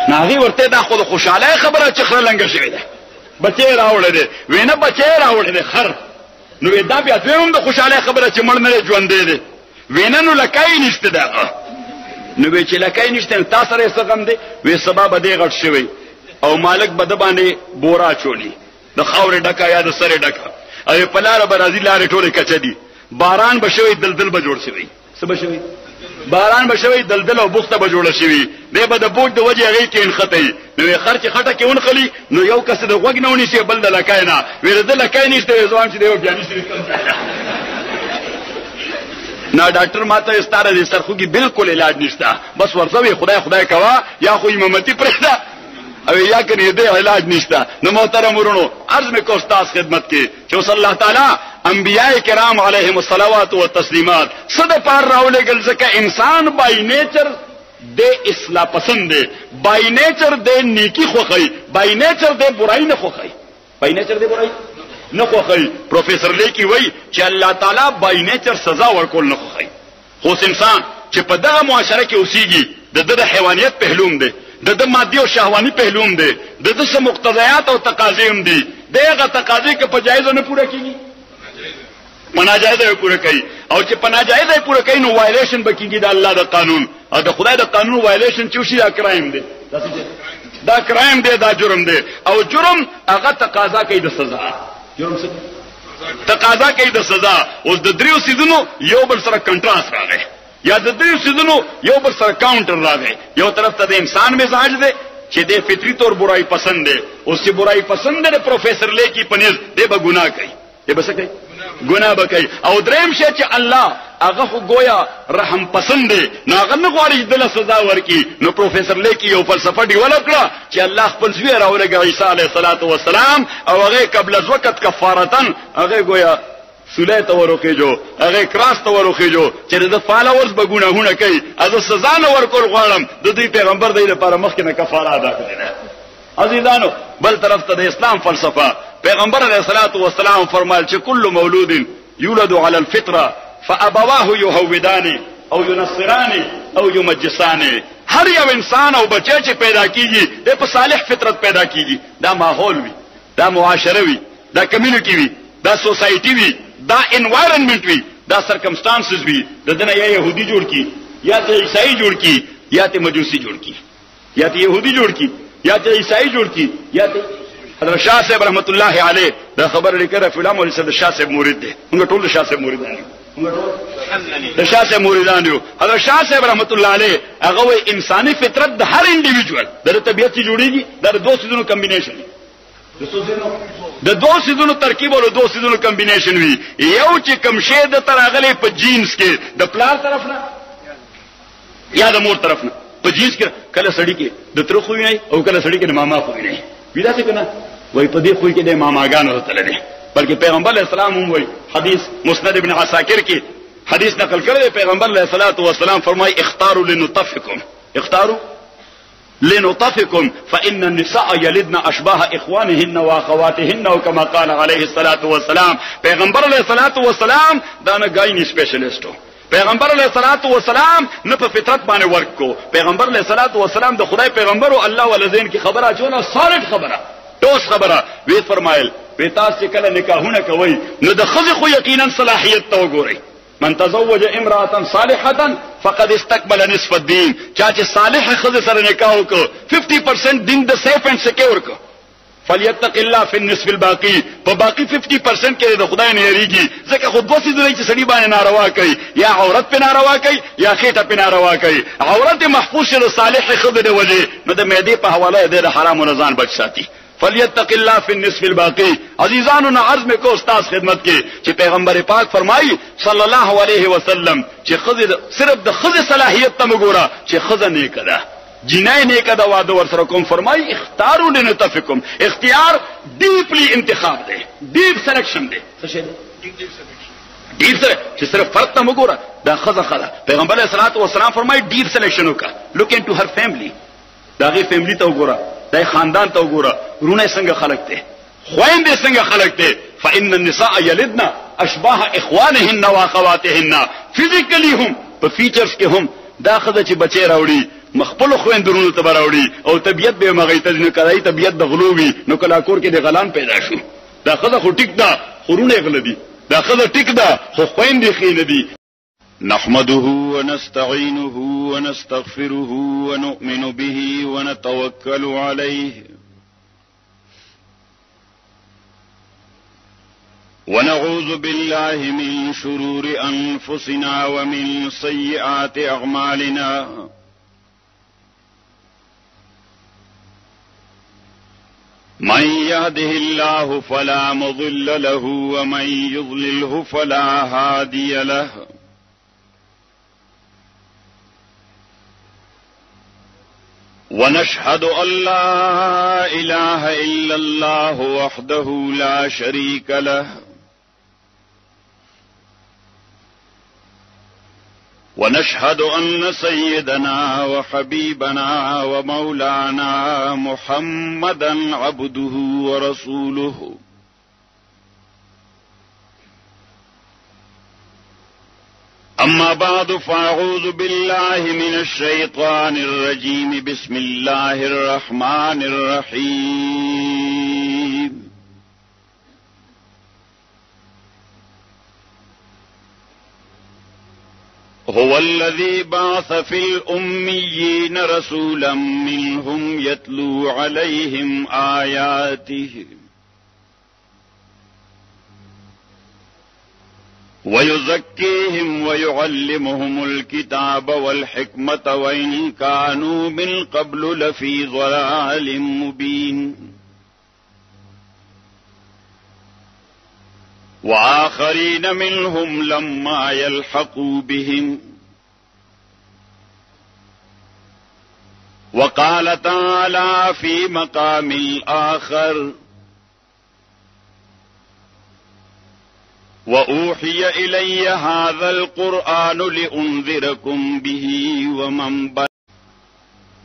نه هغه ورته دا خو خوشاله خبره چې خره لنګ شوی ده، بچی راوړل دي. وینا بچی راوړل دي خر. نو دا بیا دویم د خوشاله خبره چې مړ نه ژوند دي. وینا نو لکای نشته ده. نو وی چې لکای نشته تاسو سره څه غم دي؟ وی سبب دې غټ شوی او مالک بد باندې بورا چولی د خاورې ډکا یا د سره ډکا او په لار برازي لارې ټوله کچ دي. باران بشوي دلدل به جوړ شي. څه بشوي؟ باران بشوي دلدل او بوخته به جوړ شي. دې به د بوج د وجه هغه کې انخته نو خرچ خټه کې ونخلي. نو یو کس د وګ نه ونی شي بل د لکاینا ورته لکای نشته ځوان چې دیو بیان شي. نه ډاکټر ماته ستاره دي سرخوږي بالکل علاج نشته، بس ورځوي خدای کوا یا خو امامتي پرېږده او یا کنه دې علاج نشته. نو محترم ورونو عرض میں کو استاد خدمت کې چې صلی الله تعالی انبیاء کرام علیهم الصلوات والتسلیمات صد پار راولې ګل ځکه انسان بای نیچر د اصلاح پسند دی، بای نیچر د نیکی خوخی، بای نیچر د برائی نه خوخی، بای نیچر د برائی نه خوخی. پروفیسر لیکی وای چې الله تعالی بای نیچر سزا ورکول نه خوخی. خو انسان چې په دغه معاشره کې اوسېږي د حیوانیت پهلوم دی، د مادي او شهواني پهلوم دی، د څه مقتضیات او تقاضې هم دي. دغه تقاضې که په جایز نه پوره کیږي مناجایزه پوره کوي، او چې په ناجایزه پوره کوي نو وایلیشن بکیږي د الله د قانون او د خدای د قانون وایلیشن چې شي دا کرایم دی، دا کرایم دی، دا جرم دی. او جرم هغه تقاضا کوي د سزا، جرم څه تقاضا کوي د سزا. اوس د دریو سيزونو یو بل سره کنټراست راغی، یا د دریو سيزونو یو بل سره کاونټر راغی. یو طرف ته د انسان مزاج دی چې د فطری طور برائی پسند دی، اوس چې برائی پسند دی پروفیسر لیکی پنځ دی به ګناه کوي، دی به څه کوي؟ ګناه وکي. او دریم شی چې الله هغه خو گویا رحم پسند دی، نو هغه نه غواړي دله سزا ورکي. نو پروفیسر لیکی یو فلسفه ډیولپ کړه چې الله خپل زوی راولګي عیسی علیه السلام، او هغه قبل از وقت کفارتن هغه گویا سوله ته ورخېجو، هغه کراس ته ورخېجو چې د فالوورز به ګناهونه کوي، از سزا نه ورکول غواړم. د دې پیغمبر د لپاره مخکې نه کفاره ادا کړې. عزیزانو بل طرف ته د اسلام فلسفه، پیغمبر علیہ الصلوۃ والسلام فرمایل چې کل مولود یولد علی الفطره فابواه یهودان او ینصران او یمجسان. هر یو انسان او بچی چې پیدا کیږي د په صالح فطرت پیدا کیږي، دا ماحول وي، دا معاشره وي، دا کمیونټي وي، دا سوسایټي وي، دا انوایرنمنت وي، دا سرکمسټانسز وي. د دنیا یا يهودي جوړ کی، یا ته عیسائی جوړ کی، یا ته مجوسی جوړ کی، یا ته يهودي جوړ کی، یا ته عیسائی جوړ کی، یا ته حضرت شاه صاحب رحمت الله علیه دا خبر لیکره فلم ولې د شاه صاحب مرید دي. موږ ټول شاه صاحب مریدان یو، موږ ټول د شاه صاحب مریدان یو. حضرت شاه صاحب رحمت الله علیه هغه انساني فطرت د هر انډیویډوال د طبيعت جوړیږي د دوه سيزونو کمبینیشن، د دوه سيزونو ترکیب او د دوه سيزونو کمبینیشن وي. یو چې کم شی د تراغلې په جینز کې د پلار طرف نه یا د مور طرف نه، په جینز کې کله سړی کې د تر خو نه او کله سړی کې د ماما خو نه ویدا څه کنه وای په دې خو کې د ماماګانو ته لري. بلکې پیغمبر اسلام هم وای حدیث مسند ابن عساکر کې حدیث نقل کړی، پیغمبر علیه الصلاۃ والسلام فرمای اختاروا لنطفکم، اختاروا لنطفکم فان النساء یلدن اشباه اخوانهن واخواتهن، او كما قال عليه الصلاۃ والسلام. پیغمبر علیه الصلاۃ والسلام دا نه ګاینی سپیشلیسټو، پیغمبر علیہ الصلوۃ والسلام نه په فطرت باندې ورک کو. پیغمبر علیہ الصلوۃ والسلام د خدای پیغمبر او الله ولذین کی خبره چونه صالح خبره توس خبره وی فرمایل په تاسو کله نکاحونه کوي نو د خزه خو یقینا صلاحیت تو ګوري. من تزوج امراه صالحه فقد استقبل نصف الدين. چا چې صالح خزه سره نکاح وکړو 50% دین د سیف اینڈ سکیور کو. فلیتق الله فی النصف الباقی، په باقی 50% کې د خدای نه یریږي. ځکه خود وسې دوی چې سړي باندې ناروا کوي، یا عورت په ناروا کوي یا خېټه په ناروا کوي. عورت محفوظ شه صالح خزه د وجه نو د معدې په حواله د حرامو نه ځان بچ ساتي. فلیتق الله فی النصف الباقی. عزیزانو نه عرض میں کو استاد خدمت کې چې پیغمبر پاک فرمایي صلی الله علیه وسلم چې خزه صرف د خزه صلاحیت ته وګوره چې خزه نیک ده، جنای نیک دا واده ور سره کوم. فرمای اختاروا لنطفکم، اختیار ډیپلی انتخاب دی، ډیپ سلیکشن دی. څه شي ډیپ سره چې صرف فرق ته وګوره دا خزه. پیغمبر علیه الصلاۃ والسلام فرمای ډیپ سلیکشن وکړه، لوک انټو هر فیملی، داغه فیملی ته وګوره، دای خاندان ته وګوره، رونه څنګه خلق دي، خويندې څنګه خلق دي. فان النساء یلدن اشباه اخوانهن واخواتهن، فزیکلی هم په فیچرز کې هم دا خزه چې بچی راوړي مخبل خويندرونو ته براوړي او طبيعت به مغیته نه کوي، طبيعت د غلووي نو کلا کور کې د غلان پیدا شو. دا خزه خو ټیک ده، خورونه غلدي، دا خزه ټیک ده خو خويندې خینه دي. نحمده ونستعينه ونستغفره ونؤمن به ونتوكل عليه ونعوذ بالله من شرور أنفسنا ومن سيئات أعمالنا. من يهده الله فلا مضل له ومن يضلله فلا هادي له. ونشهد أن لا إله إلا الله وحده لا شريك له ونشهد أن سيدنا وحبيبنا ومولانا محمدا عبده ورسوله. أما بعد، فأعوذ بالله من الشيطان الرجيم. بسم الله الرحمن الرحيم. هو الذي بعث في الأميين رسولا منهم يتلو عليهم آياته ويزكيهم ويعلمهم الكتاب والحكمة وإن كانوا من قبل لفي ضلال مبين. وآخرين منهم لما يلحقوا بهم. وقال تعالى في مقام آخر: وأوحي إلي هذا القرآن لأنذركم به ومن بلغ.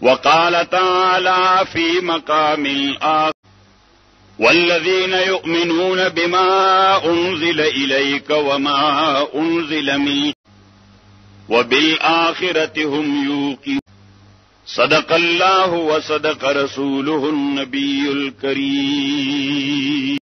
وقال تعالى في مقام آخر: والذين يؤمنون بما أنزل إليك وما أنزل منك وبالآخرة هم يوقنون. صدق الله وصدق رسوله النبي الكريم.